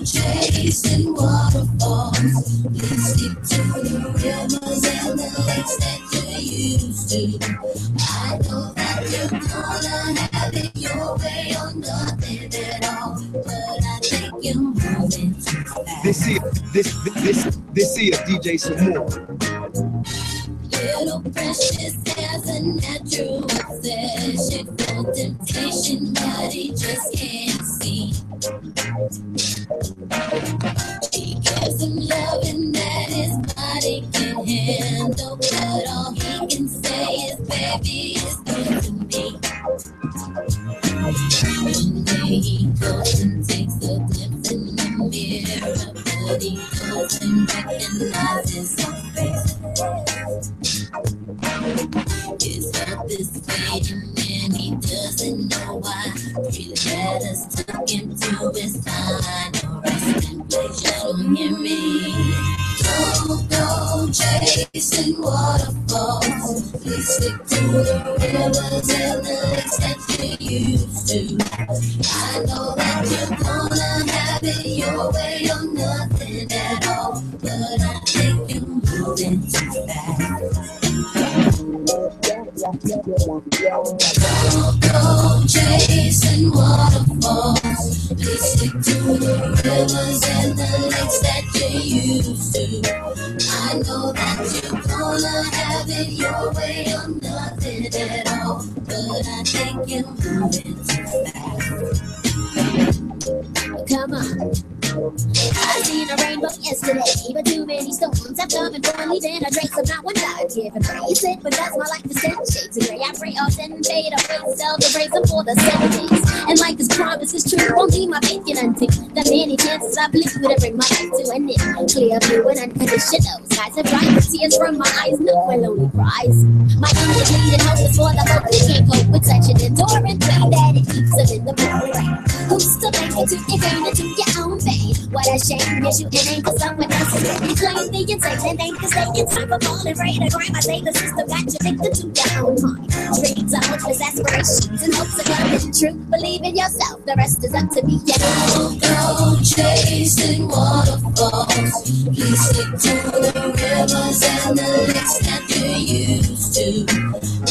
Chasing waterfalls, please stick to the rivers and the lakes that you used to. I know that you're gonna have it your way or nothing at all, but I think you're moving too fast. This here, DJ Samore. Little precious has a natural obsession for temptation, but he just can't see. He gives him loving that his body can handle, but all he can say is, baby, it's good to me. One day he goes and takes a glimpse in the mirror, but he doesn't recognize his own face. His health is fading and he doesn't know why. 3 letters took him to his final resting place. Don't hear me. Don't go chasing waterfalls. Please stick to the rivers and the lakes that you used to. I know that you're gonna have it your way or nothing at all, but I think you're moving too fast. Don't go chasing waterfalls. Please stick to the rivers and the lakes that you used to. I know that you're gonna have it your way or nothing at all, but I think you're moving too fast. Come on. I seen a rainbow yesterday, but too many storms have come and gone, leaving a trace of not one God-given praise. It because my life is 10 shades of gray. I pray often, fade away, celebrate them for the 70s. And like this promise is true, won't need my bacon until the many chances I blew to bring my life to an end. Clear blue and unconditional skies have dried the tears from my eyes, no one lonely cries. My incomplete hope is for the hope who can't cope with such an enduring pain that it keeps them in the pouring rain. Who's to blame you to gain into your own vein? What a shame, you're shooting aim for someone else. You claim the insane and ain't the same. It's time for falling prey to crime. I say the system got you addicted to your own mind. Dreams are hopeless aspirations and hopes are coming true. Believe in yourself, the rest is up to me. Yeah. Go chasing waterfalls. Please stick to the rivers and the lakes that you used to.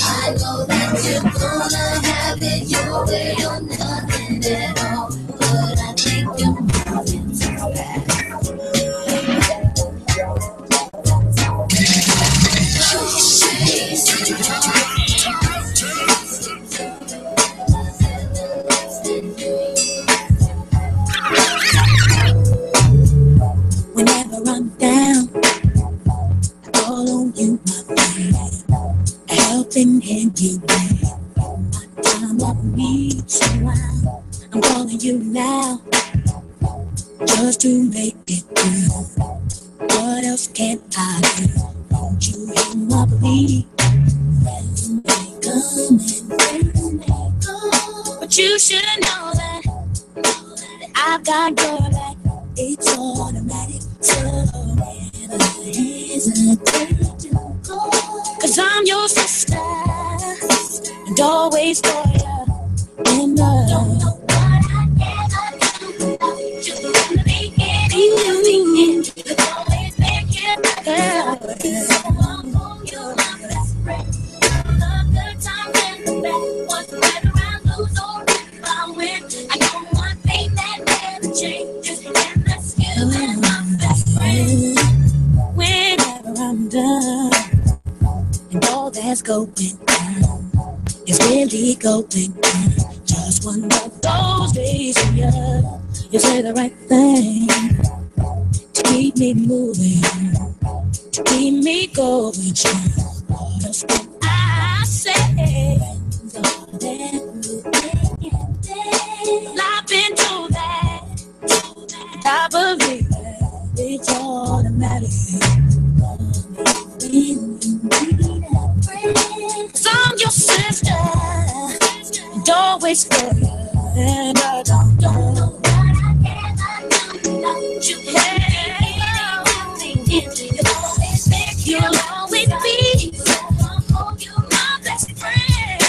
I know that you're gonna have it your way or nothing at all, but I think you're moving too fast. Whenever I'm down, I call on you, my friend, a helping hand you lend. My time of need, so I'm calling you now, just to make it through. What else can I do? Won't you hear my plea? You may come and you may go, but you should know that I've got your back. It's automatic, so never hesitate to go. 'Cause I'm your sister, and always for you. And don't know what I ever do without you from the beginning. It's always making better. So I'm on your best friend. Love the time and the best. What's better, I lose or if I win. I know one thing that never changes. Whenever I'm done, and all that's going on is really going on. Just one of those days when you say the right thing to keep me moving, to keep me going strong. What else can I say? I've been told that, I believe it's automatic. Cause I'm your sister, and always for you. And I don't know what I ever do without you. You'll always be. You're my best friend.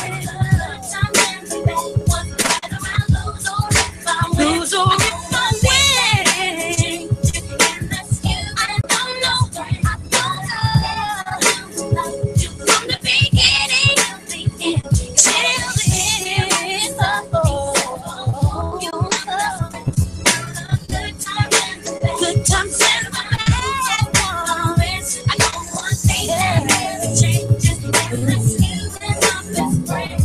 Lose or if I win. From the beginning till the end, good times and bad ones. I know one thing that never changes, and that's you and my best friend.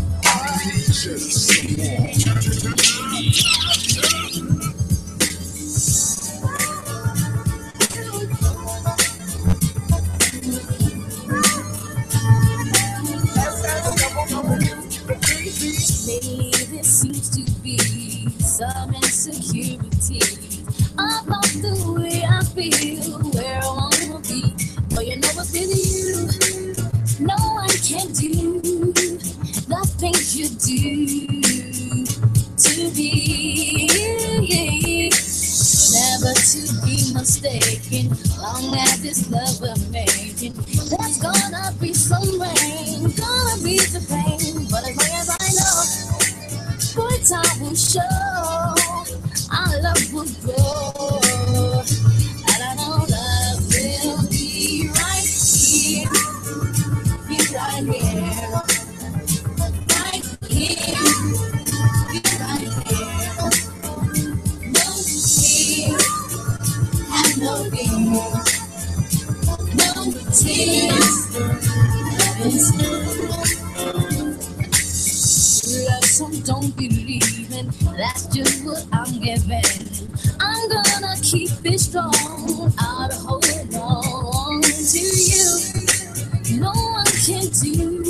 Maybe there seems to be some insecurity about the way I feel, where I wanna be. But you know what's with you? No one can do the things you do to me. Never to be mistaken, long as this love we're making, there's gonna be some rain, gonna be the pain. But as long as I know, good time will show, our love will grow. And I know love will be right here, be right here, right here, be right here. No fear. Some don't believe in, that's just what I'm giving. I'm gonna keep it strong, I'll hold on to you. No one can do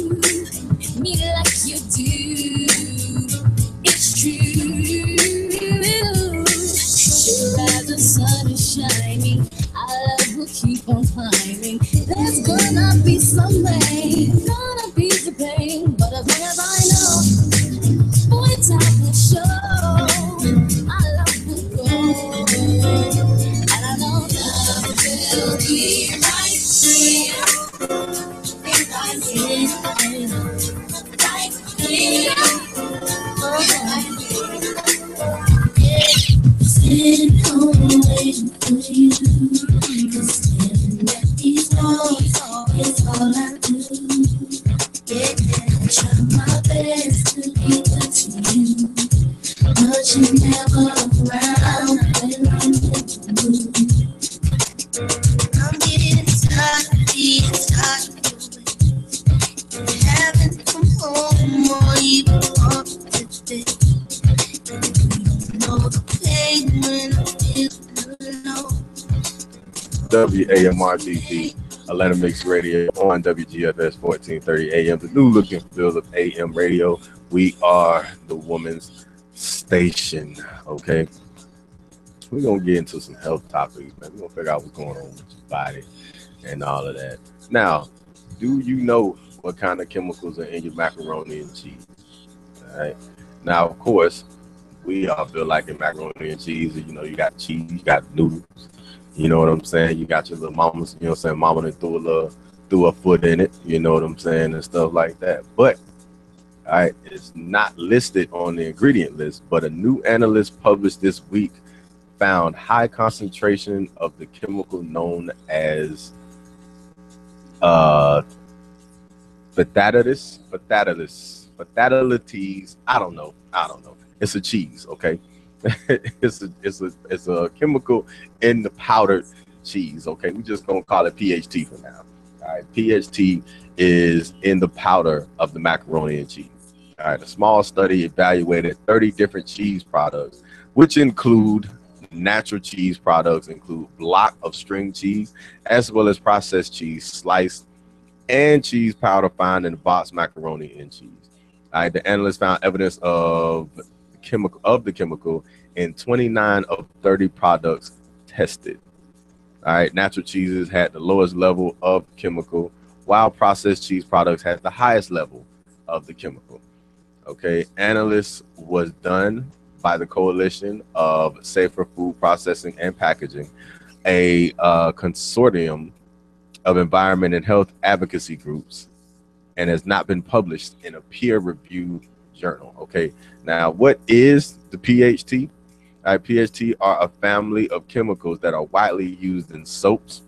me like you do. It's true. Sure as the sun is shining, our love will keep on climbing. There's gonna be some rain, gonna be the pain, but as long as I know, boy, time will show, our love will grow. And I know love will be right here, right here, right here. Sitting home waiting for you, 'cause staring at these walls is all I do. Yeah, try my best to be good to you, but you're never around when I'm with you. I'm getting tired of being tired of you. You haven't come home or even up today. WAMR-DB, Atlanta Mix Radio on WGFS 1430 AM, the new look and feel of AM radio. We are the woman's station, okay? We're going to get into some health topics, man. We're going to figure out what's going on with your body and all of that. Now, do you know what kind of chemicals are in your macaroni and cheese? All right. Now, of course, we all feel like in macaroni and cheese, you know, you got cheese, you got noodles, you know what I'm saying? You got your little mamas, you know what I'm saying? Mama that threw a foot in it, you know what I'm saying? And stuff like that. But, all right, it's not listed on the ingredient list, but a new analyst published this week found high concentration of the chemical known as phthalates. I don't know. It's a cheese, okay? it's a chemical in the powdered cheese, okay? We're just gonna call it PHT for now. All right, PHT is in the powder of the macaroni and cheese. All right, a small study evaluated 30 different cheese products, which include natural cheese products, include block of string cheese, as well as processed cheese, sliced, and cheese powder found in the boxed macaroni and cheese. All right, the analysts found evidence of the chemical in 29 of 30 products tested. All right, natural cheeses had the lowest level of chemical, while processed cheese products had the highest level of the chemical. Okay, analysis was done by the Coalition of Safer Food Processing and Packaging, a consortium of environment and health advocacy groups, and has not been published in a peer-reviewed journal. Okay, now what is the PHT? PHT are a family of chemicals that are widely used in soaps,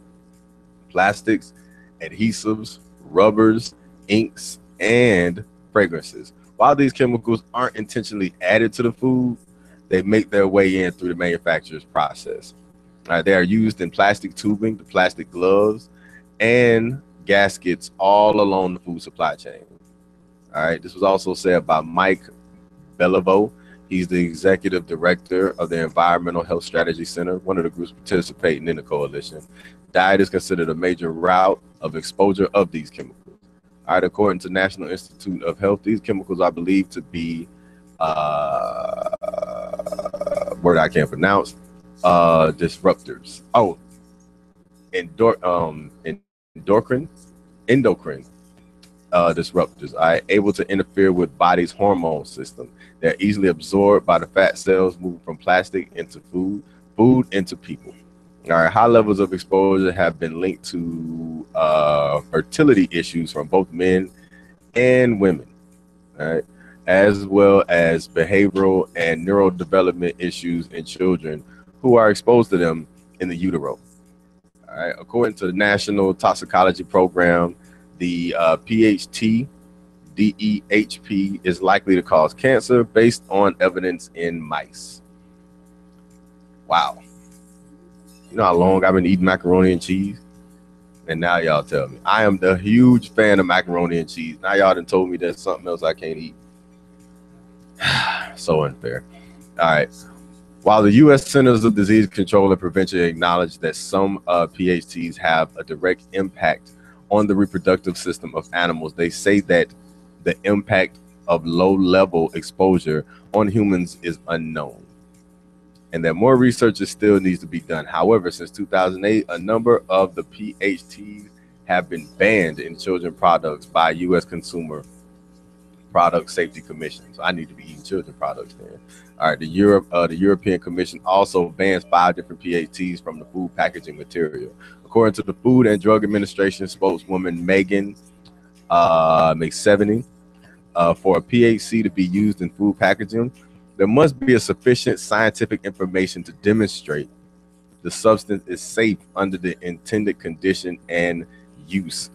plastics, adhesives, rubbers, inks, and fragrances. While these chemicals aren't intentionally added to the food, they make their way in through the manufacturer's process. They are used in plastic tubing, the plastic gloves, and gaskets all along the food supply chain. All right, this was also said by Mike Beliveau. He's the executive director of the Environmental Health Strategy Center, one of the groups participating in the coalition. Diet is considered a major route of exposure of these chemicals. All right, according to National Institute of Health, these chemicals are believed to be word I can't pronounce, disruptors. Oh, endocrine disruptors are able to interfere with body's hormone system. They're easily absorbed by the fat cells moving from plastic into food into people. All right, high levels of exposure have been linked to fertility issues from both men and women, all right, as well as behavioral and neurodevelopment issues in children who are exposed to them in the utero. All right, according to the National Toxicology Program, the PHT DEHP is likely to cause cancer based on evidence in mice. Wow. You know how long I've been eating macaroni and cheese? And now y'all tell me. I am the huge fan of macaroni and cheese. Now y'all done told me there's something else I can't eat. So unfair. All right. While the U.S. Centers of Disease Control and Prevention acknowledge that some PHTs have a direct impact on the reproductive system of animals, they say that the impact of low-level exposure on humans is unknown, and that more research still needs to be done. However, since 2008, a number of the PHTs have been banned in children products by U.S. Consumer Product Safety Commission. So I need to be eating children products then. All right, the European Commission also bans 5 different PHTs from the food packaging material. According to the Food and Drug Administration spokeswoman Megan McSeveny, for a PHC to be used in food packaging, there must be a sufficient scientific information to demonstrate the substance is safe under the intended condition and use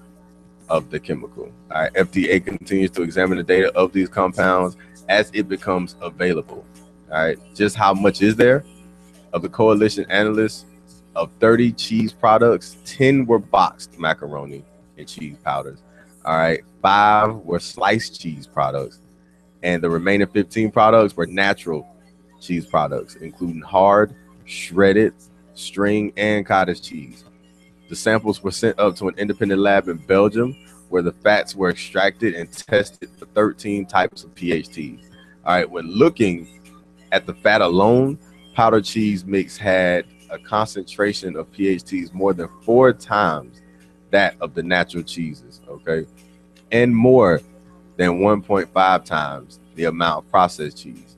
of the chemical. All right, FDA continues to examine the data of these compounds as it becomes available. All right, just how much is there? Of the coalition analysts of 30 cheese products, 10 were boxed macaroni and cheese powders. All right, 5 were sliced cheese products, and the remaining 15 products were natural cheese products, including hard, shredded, string, and cottage cheese. The samples were sent up to an independent lab in Belgium, where the fats were extracted and tested for 13 types of PHTs. All right, when looking at the fat alone, powdered cheese mix had a concentration of PHTs more than 4 times that of the natural cheeses, okay, and more than 1.5 times the amount of processed cheese.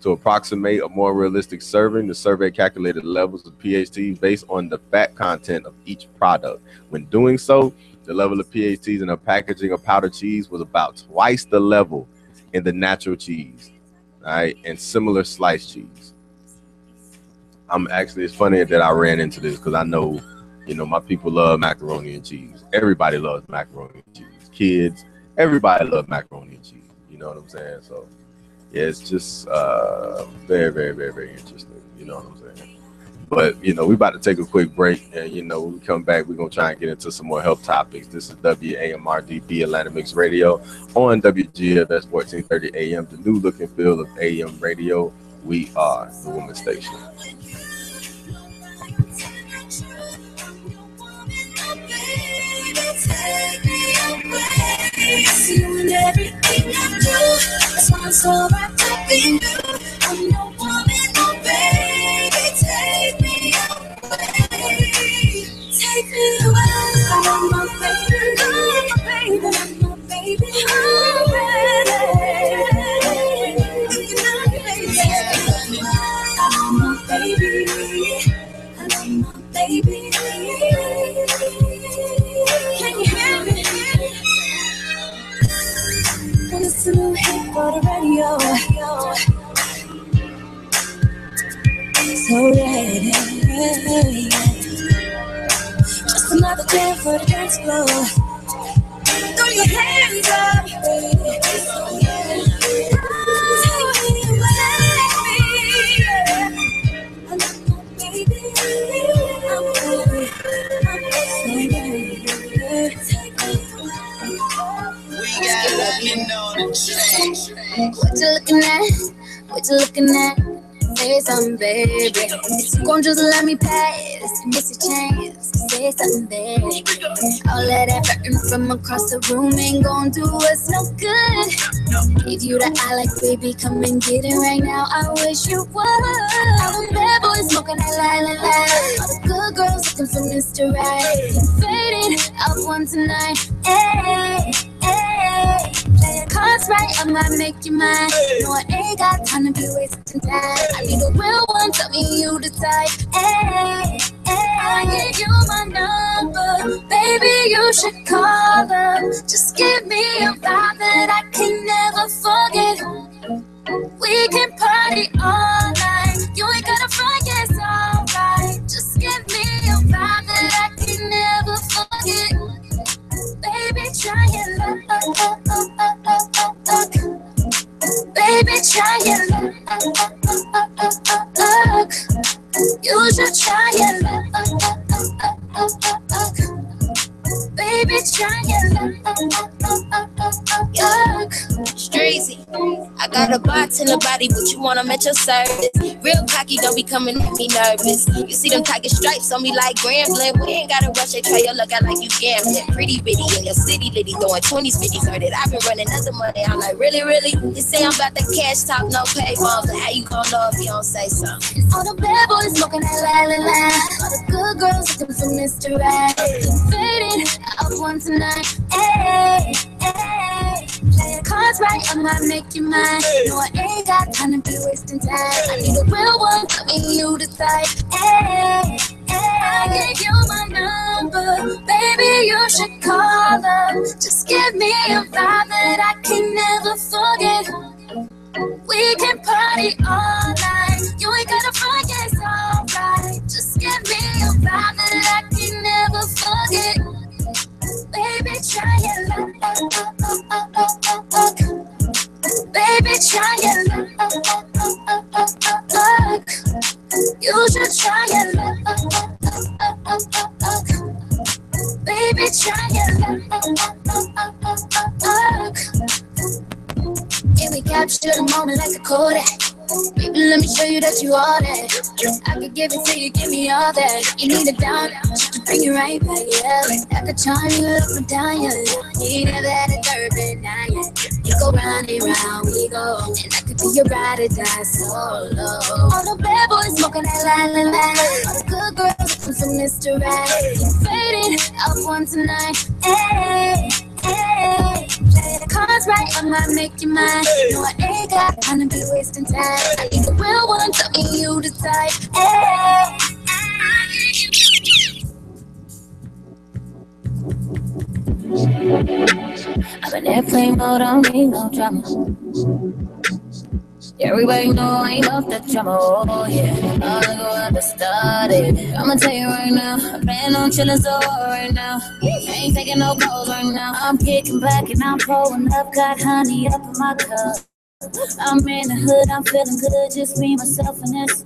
To approximate a more realistic serving, the survey calculated the levels of PHTs based on the fat content of each product. When doing so, the level of PHTs in a packaging of powdered cheese was about twice the level in the natural cheese, all right, and similar sliced cheese. It's funny that I ran into this because I know, you know, my people love macaroni and cheese. Everybody loves macaroni and cheese. Kids, everybody loves macaroni and cheese. You know what I'm saying? So, yeah, it's just very, very, very, very interesting. You know what I'm saying? But, you know, we about to take a quick break. And, you know, when we come back, we're going to try and get into some more health topics. This is WAMR-DB Atlanta Mix Radio on WGFS 1430 AM, the new look and feel of AM radio. We are the Women's Station. You and everything I do, that's why I'm so wrapped up in you. I'm your woman, oh baby, take me away. Take me away. I want my baby, oh baby, my baby, oh baby. I want my baby, I want my baby. Can you hear me? It's a new hit for the radio. So yeah. Just another day for the dance floor. Throw your hands up, baby. What you looking at? What you looking at? Say something, baby. You gon' just let me pass. Miss your chance. Say something, baby. All of that flirting from across the room ain't gon' do us no good. If you the eye like baby, come and get it right now. I wish you would. All the bad boys smoking that lie. All the good girls looking for Mr. Right. Fading out one tonight. Hey, hey. Play your cards right, I might make you mine. No, I ain't got time to be wasting time. I need a real one, tell me you the type. Hey, hey, I give you my number. Baby, you should call them. Just give me a vibe that I can never forget. We can party all night. You ain't gotta front, yeah, it's alright. Just give me a vibe that I can never forget. Baby, try your luck. Baby, try your luck. You should try try your luck. Baby, try your luck. Streezy, I got a box in the body, but you want 'em at your service. Real cocky, don't be coming at me nervous. You see them tiger stripes on me like Grambling. We ain't gotta rush, they try your luck out like you gambling. Pretty bitty in your city, litty throwing 20s, 50s. Heard it, I've been running other money. I'm like, really? You say I'm about the cash top, no pay bombs. But how you gon' know if you don't say something? All the bad boys smoking that la. All the good girls looking for Mr. Right. Faded up one tonight. Hey. Play your cards right, I might make you mine. No, I ain't got time to be wasting time. I need a real one, I mean you the type. Hey, I gave you my number, baby, you should call her. Just give me a vibe that I can never forget. We can party all night. You ain't gotta front, yeah, it's alright. Just give me a vibe that I can never forget. Baby, try your luck. Baby, try your luck. You should try your luck. Baby, try your luck. And we capture the moment like a Kodak. Baby, let me show you that you all that. I could give it to you, give me all that. You need it down, just to bring it right back, yeah. I could charm you up and down, yeah. You ain't never had a third been down, yeah. You go round and round, we go. And I could be your ride or die solo. All the bad boys smoking that la. All the good girls looking for Mr. Right. You faded up one tonight, hey. Play the cards right, I might make you mine. No, I ain't got time to be wasting time. I need a real one, tell me you the type. I'm in airplane mode, I don't need no drama. Everybody know I ain't off the drama, oh yeah. I'll go at the started. I'ma tell you right now, I plan on chillin' so hard right now. I ain't taking no calls right now. I'm kicking back and I'm pulling up, got honey up in my cup. I'm in the hood, I'm feeling good, just me, myself, and this.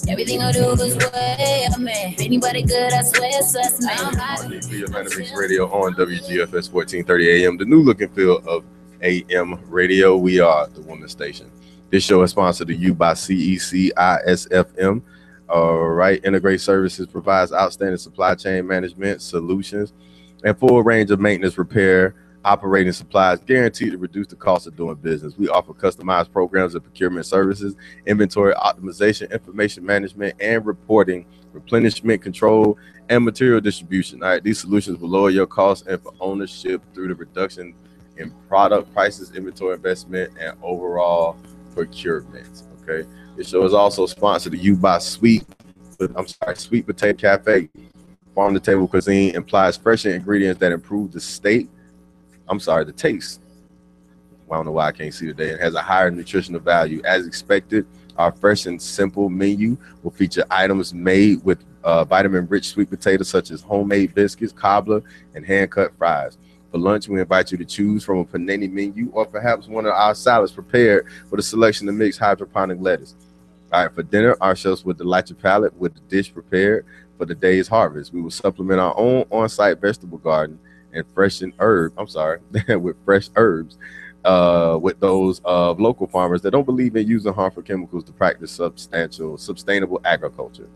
Everything I do is way up, man. Anybody good, I swear, so that's me. WAMR-DB Atlantic Radio on WGFS 1430 AM, the new look and feel of AM radio. We are the woman station. This show is sponsored to you by CECISFM. All right, Integrate Services provides outstanding supply chain management solutions and full range of maintenance, repair, operating supplies, guaranteed to reduce the cost of doing business. We offer customized programs and procurement services, inventory optimization, information management, and reporting, replenishment control, and material distribution. All right, these solutions will lower your costs and for ownership through the reduction in product prices, inventory investment, and overall procurement. Okay, this show is also sponsored to you by Sweet Potato Cafe. Farm to table cuisine implies fresher ingredients that improve the taste. Well, I don't know why I can't see today. It has a higher nutritional value. As expected, our fresh and simple menu will feature items made with vitamin-rich sweet potatoes, such as homemade biscuits, cobbler, and hand-cut fries. For lunch, we invite you to choose from a panini menu or perhaps one of our salads prepared with a selection of mixed hydroponic lettuce. All right, for dinner, our chefs will delight your palate with the dish prepared for the day's harvest. We will supplement our own on-site vegetable garden and with fresh herbs with those of local farmers that don't believe in using harmful chemicals to practice sustainable agriculture.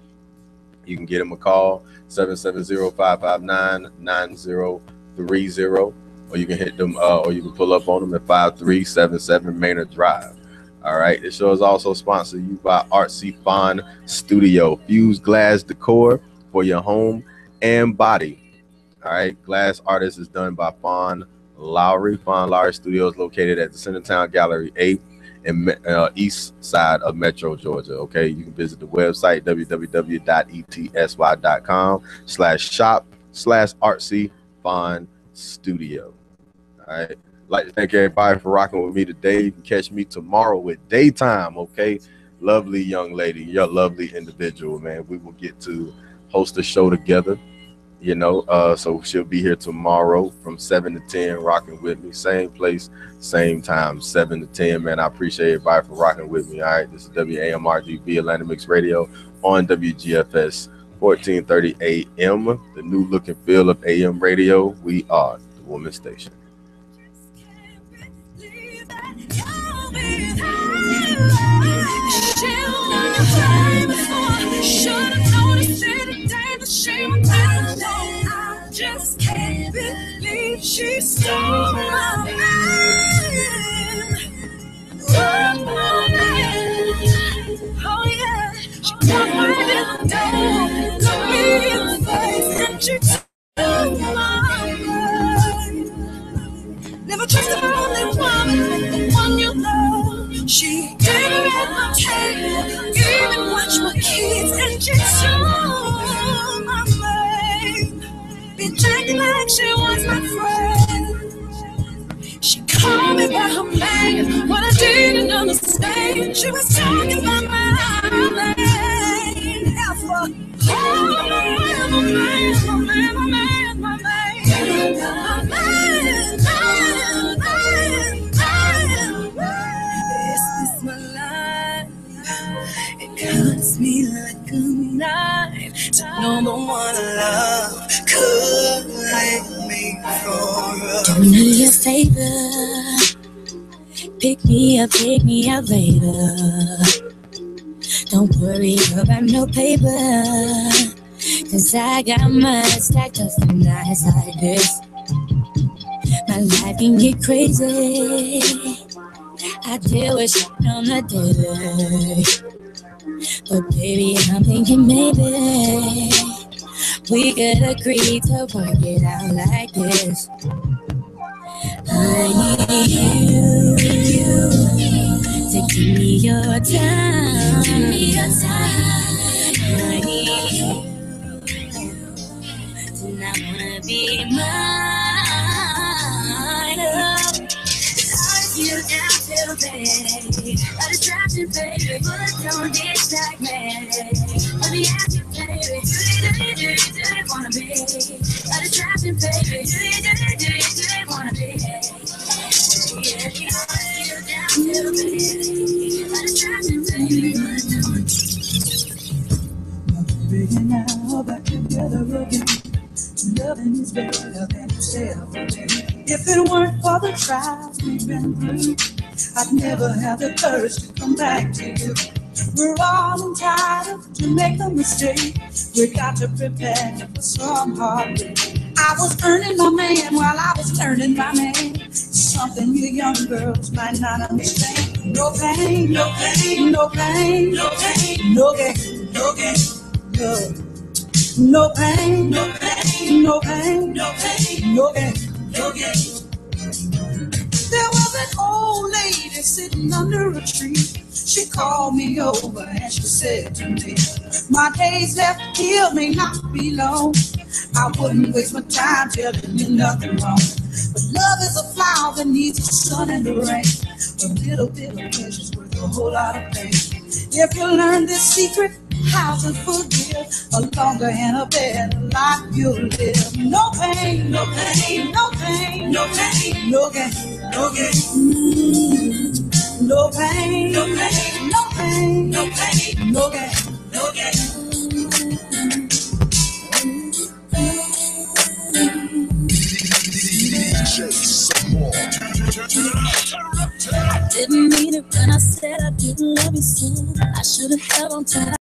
You can get them a call, 770-559-9030, or you can hit them, or you can pull up on them at 5377 Maynard Drive. All right, this show is also sponsored you by Artsy Fawn Studio, fused glass decor for your home and body. All right, glass artist is done by Fawn Lowry. Fawn Lowry Studio is located at the Centertown Gallery 8 in east side of Metro, Georgia. Okay, you can visit the website www.etsy.com/shop/Artsy Fawn Studio. All right. I'd like to thank everybody for rocking with me today. You can catch me tomorrow with Daytime, okay? Lovely young lady, your lovely individual, man. We will get to host a show together, you know. So she'll be here tomorrow from 7 to 10, rocking with me. Same place, same time, 7 to 10, man. I appreciate everybody for rocking with me, all right? This is WAMR-DB Atlantic Mix Radio on WGFS 1430 AM, the new look and feel of AM radio. We are the Woman Station. I just can't believe she stole my man. Oh yeah, she come right in the door, look me in the face, and she stole my man. Never trust the only woman, the one you love. She didn't get my table, even watch my kids, and she stole my man. Bitch acting like she was my friend. She called me by her name, what I didn't understand. She was talking about my man. Alpha, oh my man, my man, my man, my man, my man. Is this my life? It cuts me like a knife. To know the one I love could hate me for. Do me a favor, pick me up later. Don't worry about no paper, 'cause I got mine stacked up for nights like this. My life can get crazy, I deal with shit on the daily. But baby, I'm thinking maybe we could agree to work it out like this. I need you to give me your time. I need you to not wanna be mine. You down to baby, a distraction, baby, but don't distract me. Let me ask you, baby, do you wanna be a distraction, baby? Do you wanna be? Yeah, you down to baby, a distraction, baby, but don't. We're now back together again. Loving is better than itself. If it weren't for the trials we've been through, I'd never have the courage to come back to you. We're all entitled to make a mistake. We got to prepare for some heartache. I was earning my man while I was learning my man. Something you young girls might not understand. No pain, no pain, no pain, no pain, no gain, no gain, no. No pain, no pain, no pain, no pain, no gain, no gain. There was an old lady sitting under a tree. She called me over and she said to me, my days left here may not be long. I wouldn't waste my time telling you nothing wrong. But love is a flower that needs the sun and the rain. A little bit of pleasure's worth a whole lot of pain. If you learn this secret, how to forgive, a longer and a better life you'll live. No pain, no pain, no pain, no pain, no gain, no gain. No pain, no pain, no pain, no pain, no gain, no gain. I didn't mean it when I said I didn't love you so. I should have held on tight.